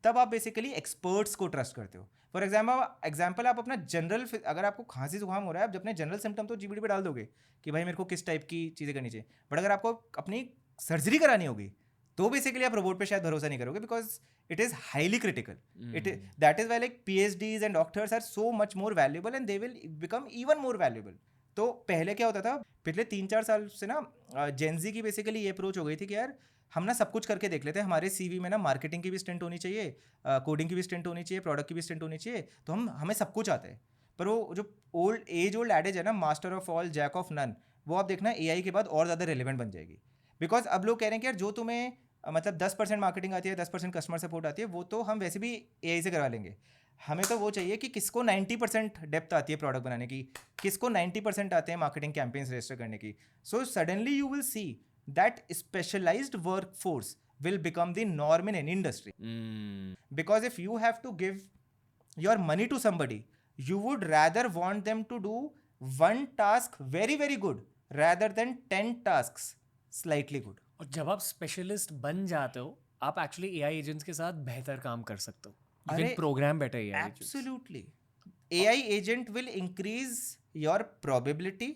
तब आप बेसिकली एक्सपर्ट्स को ट्रस्ट करते हो. फॉर एग्जाम्पल आप अपना जनरल, अगर आपको खांसी जुकाम हो रहा है, आप अपने जनरल सिम्टम तो जीपीटी पे डाल दोगे कि भाई मेरे को किस टाइप की चीज़ें करनी चाहिए. बट अगर आपको अपनी सर्जरी करानी होगी तो बेसिकली आप रोबोट पे शायद भरोसा नहीं करोगे, because it is highly critical. That is why like PhDs and doctors are so much more valuable and they will become even more valuable. तो पहले क्या होता था, पिछले 3-4 साल से ना जेनजी की बेसिकली ये अप्रोच हो गई थी कि यार हम ना सब कुछ करके देख लेते हैं. हमारे CV में ना मार्केटिंग की भी स्टेंट होनी चाहिए, कोडिंग की भी स्टेंट होनी चाहिए, प्रोडक्ट की भी स्टेंट होनी चाहिए, तो हमें सब कुछ आता है. पर वो जो ओल्ड एडेज है ना, master of all jack of none, वो आप देखना AI के बाद और ज़्यादा रेलिवेंट बन जाएगी. बिकॉज अब लोग कह रहे हैं कि यार जो तुम्हें मतलब 10% मार्केटिंग आती है, 10% कस्टमर सपोर्ट आती है, वो तो हम वैसे भी AI से करवा लेंगे. हमें तो वो चाहिए कि किसको 90% डेप्थ आती है प्रोडक्ट बनाने की, किसको 90% आते हैं मार्केटिंग कैंपेन्स रजिस्टर करने की. So suddenly you will see that specialized workforce will become the norm in any industry. Because if you have to give your money to somebody, you would rather want them to do one task very very good rather than 10 tasks slightly good. और जब आप specialist बन जाते हो आप actually AI agents के साथ बेहतर काम कर सकते हो. You can program better AI agents. Absolutely. AI agent will increase your probability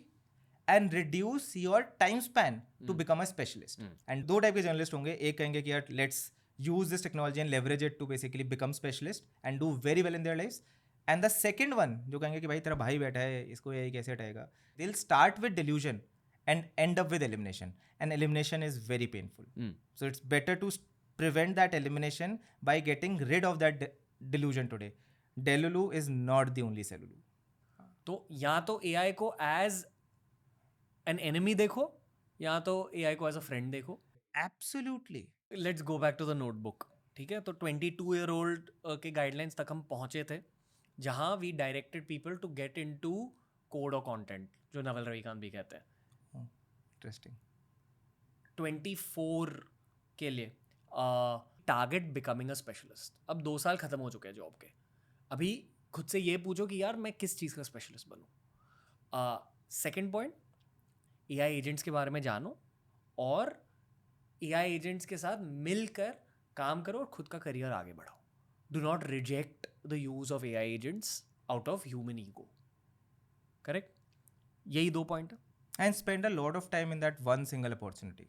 and reduce your time span to become a specialist. And दो टाइप के जर्नलिस्ट होंगे. एक कहेंगे कि यार let's use this technology and leverage it to basically become specialist and do very well in their lives. And the second one जो कहेंगे कि भाई तेरा भाई बैठा है, इसको AI कैसे हटाएगा. They'll start with delusion and end up with elimination. And elimination is very painful. So it's better to prevent that elimination by getting rid of that delusion today. Delulu is not the only Selulu. तो या तो AI को as an enemy देखो या तो AI को as a friend देखो. Absolutely. Let's go back to the notebook. ठीक है, तो 22-year-old के गाइडलाइंस तक हम पहुंचे थे जहां we directed people to get into code और कंटेंट, जो नवल रविकांत भी कहते हैं. Interesting. 24 के लिए टारगेट बिकमिंग अ स्पेशलिस्ट. अब 2 साल खत्म हो चुके हैं जॉब के. अभी खुद से ये पूछो कि यार मैं किस चीज़ का स्पेशलिस्ट बनूं. सेकेंड पॉइंट, AI एजेंट्स के बारे में जानो और AI एजेंट्स के साथ मिलकर काम करो और खुद का करियर आगे बढ़ाओ. Do not reject the use of AI agents out of human ego. Correct? यही 2 पॉइंट है. And spend a lot of time in that one single opportunity.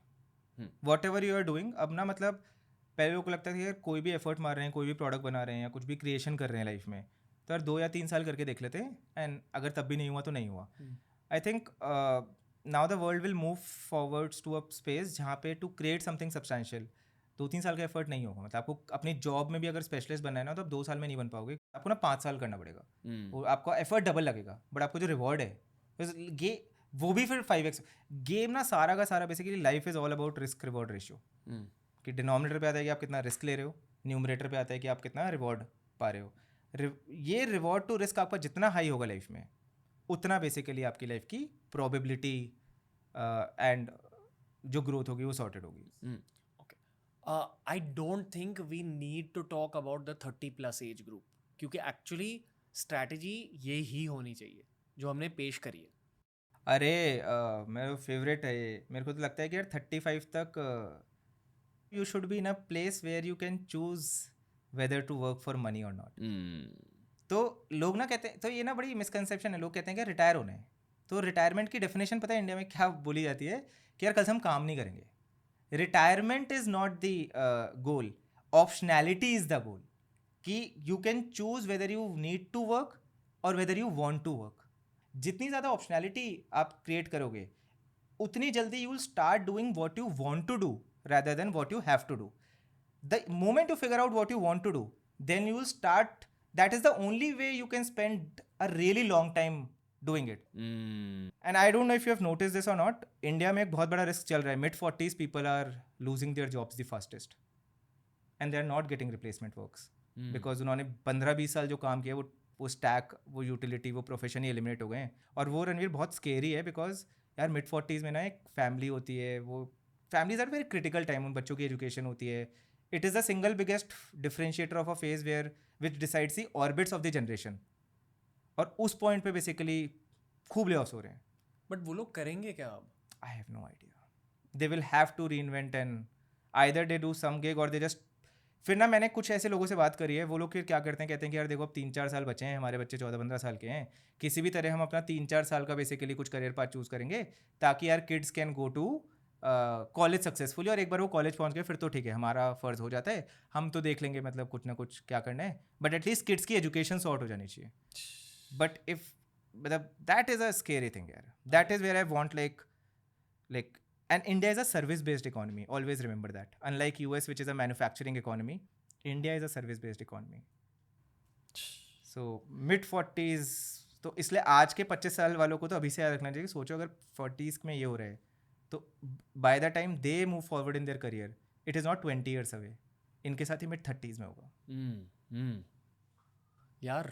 Whatever you are doing, अब ना मतलब पहले लोगों को लगता था कि यार कोई भी एफर्ट मार रहे हैं, कोई भी प्रोडक्ट बना रहे हैं या कुछ भी क्रिएशन कर रहे हैं लाइफ में, तो यार 2 या 3 साल करके देख लेते हैं, एंड अगर तब भी नहीं हुआ तो नहीं हुआ. I think now the world will move forwards to a space जहाँ पे टू क्रिएट समथिंग सब्सटैंशियल 2-3 साल का एफर्ट नहीं होगा. मतलब आपको अपनी जॉब में भी अगर स्पेशलिस्ट बनना है ना, तो आप 2 साल में नहीं बन पाओगे, आपको ना 5 साल करना पड़ेगा. वो आपका एफर्ट डबल लगेगा, बट आपको जो रिवॉर्ड है वो भी फिर 5x. गेम ना सारा का सारा basically life is all about risk reward ratio. कि डिनोमिनेटर पे आता है कि आप कितना रिस्क ले रहे हो, न्यूमरेटर पे आता है कि आप कितना रिवॉर्ड पा रहे हो. ये रिवॉर्ड टू रिस्क आपका जितना हाई होगा लाइफ में, उतना बेसिकली आपकी लाइफ की प्रोबेबिलिटी एंड जो ग्रोथ होगी वो सॉर्टेड होगी. Okay, I don't think we need to talk about the 30+ age group, क्योंकि एक्चुअली स्ट्रैटेजी ये ही होनी चाहिए जो हमने पेश करी है. अरे मेरा फेवरेट है ये. मेरे को तो लगता है कि यार 35 तक you should be in a place where you can choose whether to work for money और नॉट. तो लोग ना कहते हैं, तो ये ना बड़ी मिसकंसेप्शन है. लोग कहते हैं कि रिटायर होना है, तो रिटायरमेंट की डेफिनेशन पता है इंडिया में क्या बोली जाती है कि यार कल से हम काम नहीं करेंगे. Retirement is not the goal, optionality is the goal. कि you can choose whether you need to work और whether you want to work. जितनी ज़्यादा ऑप्शनैलिटी आप क्रिएट करोगे उतनी जल्दी you will start doing what you want to do rather than what you have to do. The moment you figure out what you want to do, then you will start, that is the only way you can spend a really long time doing it. And I don't know if you have noticed this or not, India में एक बहुत बड़ा risk चल रहा है. Mid-40s people are losing their jobs the fastest and they are not getting replacement works because उन्होंने 15-20 साल जो काम किया वो वो स्टैक, वो यूटिलिटी, वो प्रोफेशन ही एलिमिनेट हो गए हैं. और वो रणवीर बहुत स्केरी है बिकॉज यार मिड 40s में ना एक फैमिली होती है, वो families are very critical time, उन बच्चों की एजुकेशन होती है. It is the single biggest differentiator of a phase where which decides the orbits of the generation. और उस पॉइंट पे बेसिकली खूब ले-ऑफ्स हो रहे हैं. बट वो लोग करेंगे क्या अब? I have no idea. They will have to reinvent and either they do some gig or they just. फिर ना मैंने कुछ ऐसे लोगों से बात करी है, वो लोग फिर क्या करते हैं, कहते हैं कि यार देखो अब 3-4 साल बचे हैं, हमारे बच्चे 14-15 साल के हैं, किसी भी तरह हम अपना 3-4 साल का बेसिकली कुछ करियर पाथ चूज़ करेंगे ताकि यार kids can go to college successfully. और एक बार वो कॉलेज पहुंच गए फिर तो ठीक है, हमारा फ़र्ज़ हो जाता है, हम तो देख लेंगे मतलब कुछ ना कुछ क्या करना है, बट एटलीस्ट किड्स की एजुकेशन सॉर्ट हो जानी चाहिए. बट इफ मतलब that is a scary thing यार. That is where I want like and India is a service based economy, always remember that. Unlike US which is a manufacturing economy, India is a service based economy. So mid 40s, तो इसलिए आज के 25 साल वालों को तो अभी से याद रखना चाहिए. सोचो अगर 40s में ये हो रहा है तो by the time they move forward in their career, it is not 20 years away. इनके साथ ही mid 30s में होगा. यार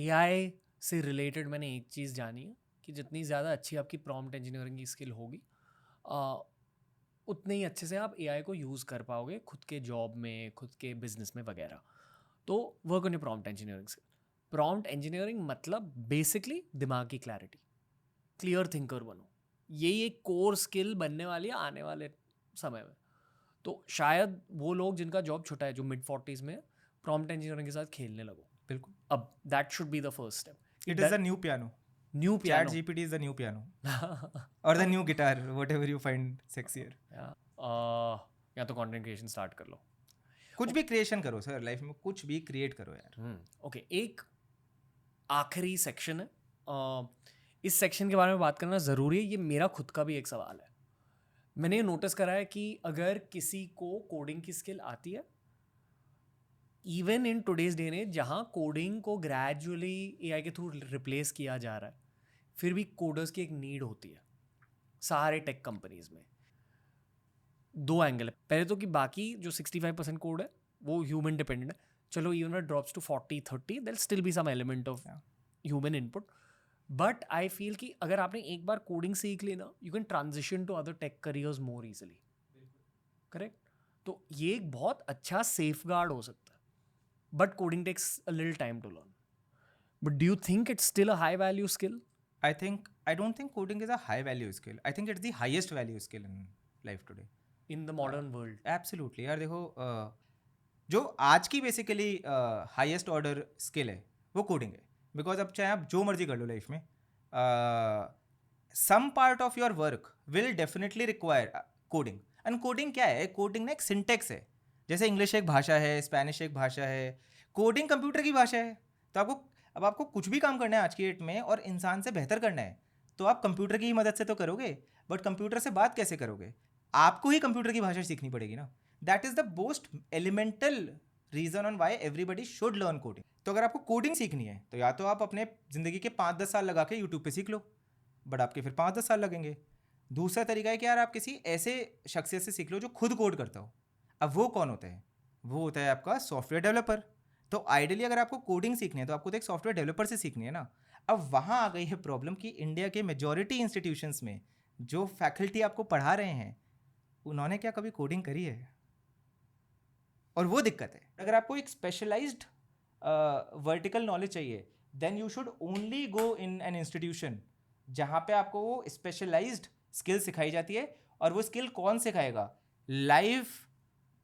AI से रिलेटेड मैंने एक चीज़ जानी है कि जितनी ज़्यादा अच्छी आपकी प्रॉम्प्ट इंजीनियरिंग की स्किल होगी उतने ही अच्छे से आप AI को यूज़ कर पाओगे खुद के जॉब में, खुद के बिजनेस में वगैरह. तो work on your prompt engineering skill. Prompt engineering मतलब बेसिकली दिमाग की क्लैरिटी, क्लियर थिंकर बनो. यही एक कोर स्किल बनने वाली है आने वाले समय में. तो शायद वो लोग जिनका जॉब छोटा है जो मिड 40s में, प्रॉम्प्ट इंजीनियरिंग के साथ खेलने लगो. बिल्कुल. अब that should be the first step. It is the new piano. New piano. ChatGPT is the new piano. Or the new guitar, whatever you find sexier. या तो कंटेंट क्रिएशन स्टार्ट कर लो. कुछ भी क्रिएशन करो सर, लाइफ में कुछ भी create करो यार. ओके, एक आखिरी सेक्शन है. इस सेक्शन के बारे में बात करना ज़रूरी है. ये मेरा खुद का भी एक सवाल है. मैंने ये नोटिस करा है कि अगर किसी को कोडिंग की स्किल आती है, इवन इन टुडेज डे ने जहाँ कोडिंग को ग्रेजुअली AI के थ्रू रिप्लेस किया जा रहा है, फिर भी कोडर्स की एक नीड होती है सारे टेक कंपनीज में. दो एंगल है. पहले तो कि बाकी जो 65% कोड है वो ह्यूमन डिपेंडेंट है. चलो even it drops to 40-30, there still be some element of human input. But I feel कि अगर आपने एक बार कोडिंग सीख ली ना, you can transition to other tech careers more easily. Correct. तो ये एक बहुत अच्छा सेफ गार्ड हो सकता है. But coding takes a little time to learn. But do you think it's still a high value skill? I don't think coding is a high value skill. I think it's the highest value skill in life today. In the modern world. Absolutely. यार देखो जो आज की basically highest order skill है वो coding है. Because अब चाहे आप जो मर्जी कर लो लाइफ में, some part of your work will definitely require coding. And coding क्या है? कोडिंग ना एक सिंटेक्स है. जैसे इंग्लिश एक भाषा है, स्पेनिश एक भाषा है, कोडिंग कंप्यूटर की भाषा है. तो आपको कुछ भी काम करना है आज की डेट में और इंसान से बेहतर करना है तो आप कंप्यूटर की ही मदद से तो करोगे. बट कंप्यूटर से बात कैसे करोगे? आपको ही कंप्यूटर की भाषा सीखनी पड़ेगी ना. That is the most elemental reason on why everybody should learn coding. तो अगर आपको कोडिंग सीखनी है तो या तो आप अपने ज़िंदगी के 5-10 साल लगा के यूट्यूब पे सीख लो, बट आपके फिर 5-10 साल लगेंगे. दूसरा तरीका है कि यार आप किसी ऐसे शख्सियत से सीख लो जो खुद कोड करता हो. अब वो कौन होता है? वो होता है आपका सॉफ्टवेयर डेवलपर. तो आइडियली अगर आपको कोडिंग सीखनी है तो आपको तो एक सॉफ्टवेयर डेवलपर से सीखनी है ना. अब वहाँ आ गई है प्रॉब्लम कि इंडिया के मेजॉरिटी इंस्टीट्यूशंस में जो फैकल्टी आपको पढ़ा रहे हैं उन्होंने क्या कभी कोडिंग करी है? और वो दिक्कत है. अगर आपको एक स्पेशलाइज्ड वर्टिकल नॉलेज चाहिए then you should only go in an institution जहाँ पे आपको वो स्पेशलाइज्ड स्किल सिखाई जाती है. और वो स्किल कौन सिखाएगा? Live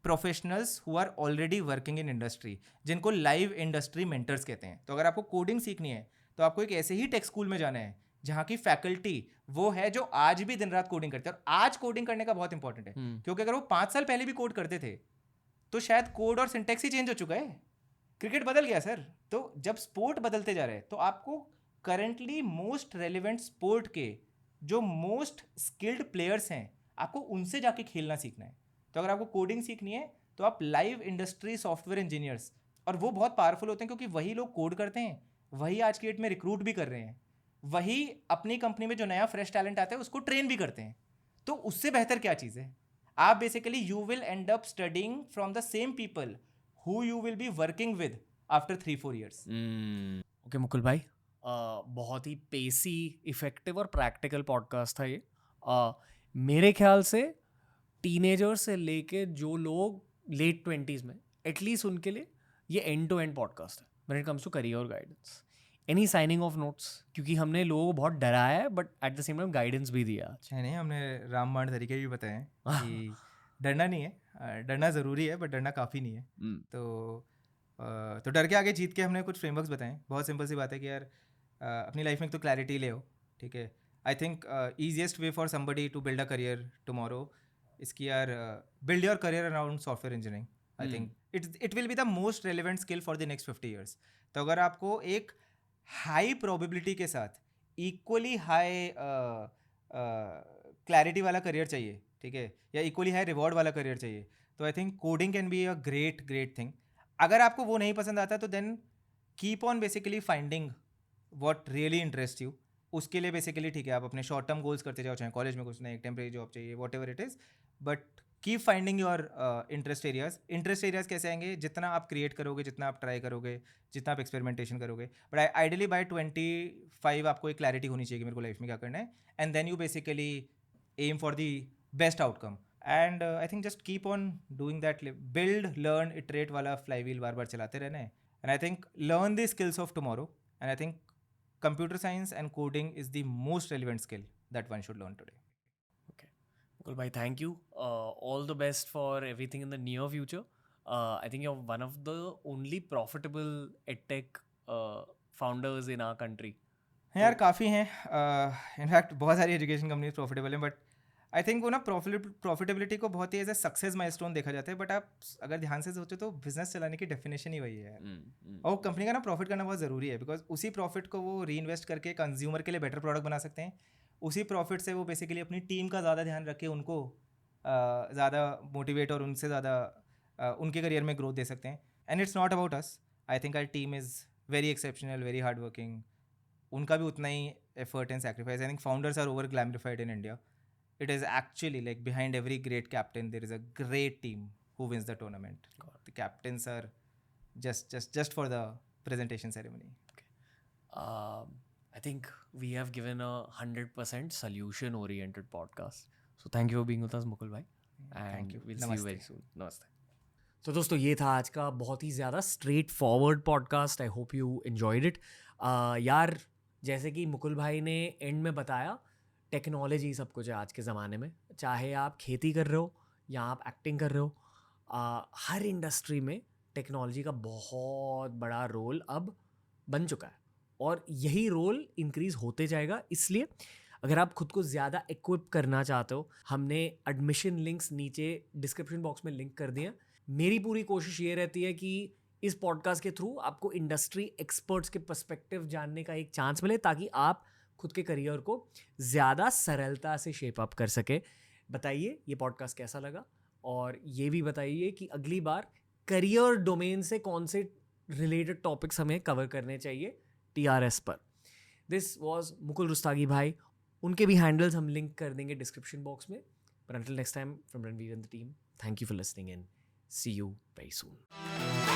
professionals who are already working in industry, जिनको लाइव इंडस्ट्री मेंटर्स कहते हैं. तो अगर आपको कोडिंग सीखनी है तो आपको एक ऐसे ही टेक स्कूल में जाना है जहाँ की फैकल्टी वो है जो आज भी दिन रात कोडिंग करते हैं. और आज कोडिंग करने का बहुत इंपॉर्टेंट है क्योंकि अगर वो 5 साल पहले भी कोड करते थे तो शायद कोड और सिंटेक्स ही चेंज हो चुका है. क्रिकेट बदल गया सर. तो जब स्पोर्ट बदलते जा रहे हैं तो आपको करंटली मोस्ट रेलिवेंट स्पोर्ट के जो मोस्ट स्किल्ड प्लेयर्स हैं आपको उनसे जाके खेलना सीखना है. तो अगर आपको कोडिंग सीखनी है तो आप लाइव इंडस्ट्री सॉफ्टवेयर इंजीनियर्स, और वो बहुत पावरफुल होते हैं क्योंकि वही लोग कोड करते हैं, वही आज की डेट में रिक्रूट भी कर रहे हैं, वही अपनी कंपनी में जो नया फ्रेश टैलेंट आता है उसको ट्रेन भी करते हैं. तो उससे बेहतर क्या चीज़ है? आप basically you will and up studying from the same people who you will be working with after 3-4 years. Okay Mukul भाई, बहुत ही पेसी, इफेक्टिव और प्रैक्टिकल पॉडकास्ट था ये. मेरे ख्याल से टीनेजर से लेके जो लोग लेट 20s में, एटलीस्ट उनके लिए ये एंड टू एंड पॉडकास्ट है when it comes to career guidance. Any signing off notes, क्योंकि हमने लोगों को बहुत डराया है but at the same time guidance भी दिया आज. नहीं, हमने रामबाण तरीके भी बताए हैं कि डरना नहीं है, डरना ज़रूरी है बट डरना काफ़ी नहीं है. तो डर के आगे जीत के हमने कुछ फ्रेमवर्क्स बताए. बहुत सिंपल सी बात है कि यार अपनी लाइफ में तो क्लैरिटी ले हो, ठीक है. I think easiest way for somebody to build a career tomorrow is कि यार build your career around software engineering. I think it will be the most relevant skill for the next 50 years. तो अगर आपको एक high probability के साथ equally high clarity वाला career चाहिए, ठीक है, या इक्वली हाई रिवॉर्ड वाला करियर चाहिए, तो I think coding can be a great thing. अगर आपको वो नहीं पसंद आता तो then keep on basically finding what really interest you. उसके लिए बेसिकली ठीक है, आप अपने शॉर्ट टर्म गोल्स करते जाओ, चाहे कॉलेज में कुछ नहीं, टेम्परेरी जॉब चाहिए, what ever it is, but keep finding your interest areas. Interest areas कैसे आएंगे? जितना आप क्रिएट करोगे, जितना आप ट्राई करोगे, जितना आप एक्सपेरिमेंटेशन करोगे. बट आइडियली बाय 25 आपको एक क्लैरिटी होनी चाहिए कि मेरे को लाइफ में क्या करना है, and then you basically aim for the best outcome. And I think just keep on doing that. Build, learn, iterate वाला फ्लाईव्हील बार बार चलाते रहना है. And I think learn the skills of tomorrow. And I think computer science and coding is the most relevant skill that one should learn today. Okay. Mukul bhai, thank you. All the best for everything in the near future. I think you're one of the only profitable edtech founders in our country. यार काफ़ी हैं. In fact बहुत सारी education companies profitable हैं, but I think वो ना profitability को बहुत ही एज ए सक्सेस माइलस्टोन देखा जाता है. बट आप अगर ध्यान से सोचो तो बिजनेस चलाने की डेफिनेशन ही वही है यार. और कंपनी का ना प्रॉफिट करना बहुत ज़रूरी है, बिकॉज उसी प्रॉफिट को वो री इन्वेस्ट करके कंज्यूमर के लिए बेटर प्रोडक्ट बना सकते हैं. उसी प्रॉफिट से वो बेसिकली अपनी टीम का ज़्यादा ध्यान रख के उनको ज़्यादा मोटिवेट और उनसे ज़्यादा उनके करियर में ग्रोथ दे सकते हैं. And it's not about us. I think our team is very exceptional, very hard working. उनका भी उतना ही effort and sacrifice. I think founders are over glamorified in India. It is actually like behind every great captain there is a great team who wins the tournament. The captains are just for the presentation ceremony. Okay. I think we have given a 100% solution oriented podcast. So thank you for being with us, Mukul bhai. And Thank you. We'll see you very soon. Namaste. तो दोस्तों ये था आज का बहुत ही ज़्यादा straight forward podcast. I hope you enjoyed it. यार जैसे कि मुकुल भाई ने एंड में बताया, टेक्नोलॉजी सब कुछ है आज के ज़माने में. चाहे आप खेती कर रहे हो या आप एक्टिंग कर रहे हो, हर इंडस्ट्री में टेक्नोलॉजी का बहुत बड़ा रोल अब बन चुका है और यही रोल इंक्रीज़ होते जाएगा. इसलिए अगर आप खुद को ज़्यादा इक्विप करना चाहते हो, हमने एडमिशन लिंक्स नीचे डिस्क्रिप्शन बॉक्स में लिंक कर दिए. मेरी पूरी कोशिश ये रहती है कि इस पॉडकास्ट के थ्रू आपको इंडस्ट्री एक्सपर्ट्स के पर्सपेक्टिव जानने का एक चांस मिले, ताकि आप खुद के करियर को ज़्यादा सरलता से शेप अप कर सके. बताइए ये पॉडकास्ट कैसा लगा, और ये भी बताइए कि अगली बार करियर डोमेन से कौन से रिलेटेड टॉपिक्स हमें कवर करने चाहिए TRS पर. दिस वॉज मुकुल रुस्तागी भाई. उनके भी हैंडल्स हम लिंक कर देंगे डिस्क्रिप्शन बॉक्स में. But until next time, from Ranveer and the team, thank you for listening in. See you very soon.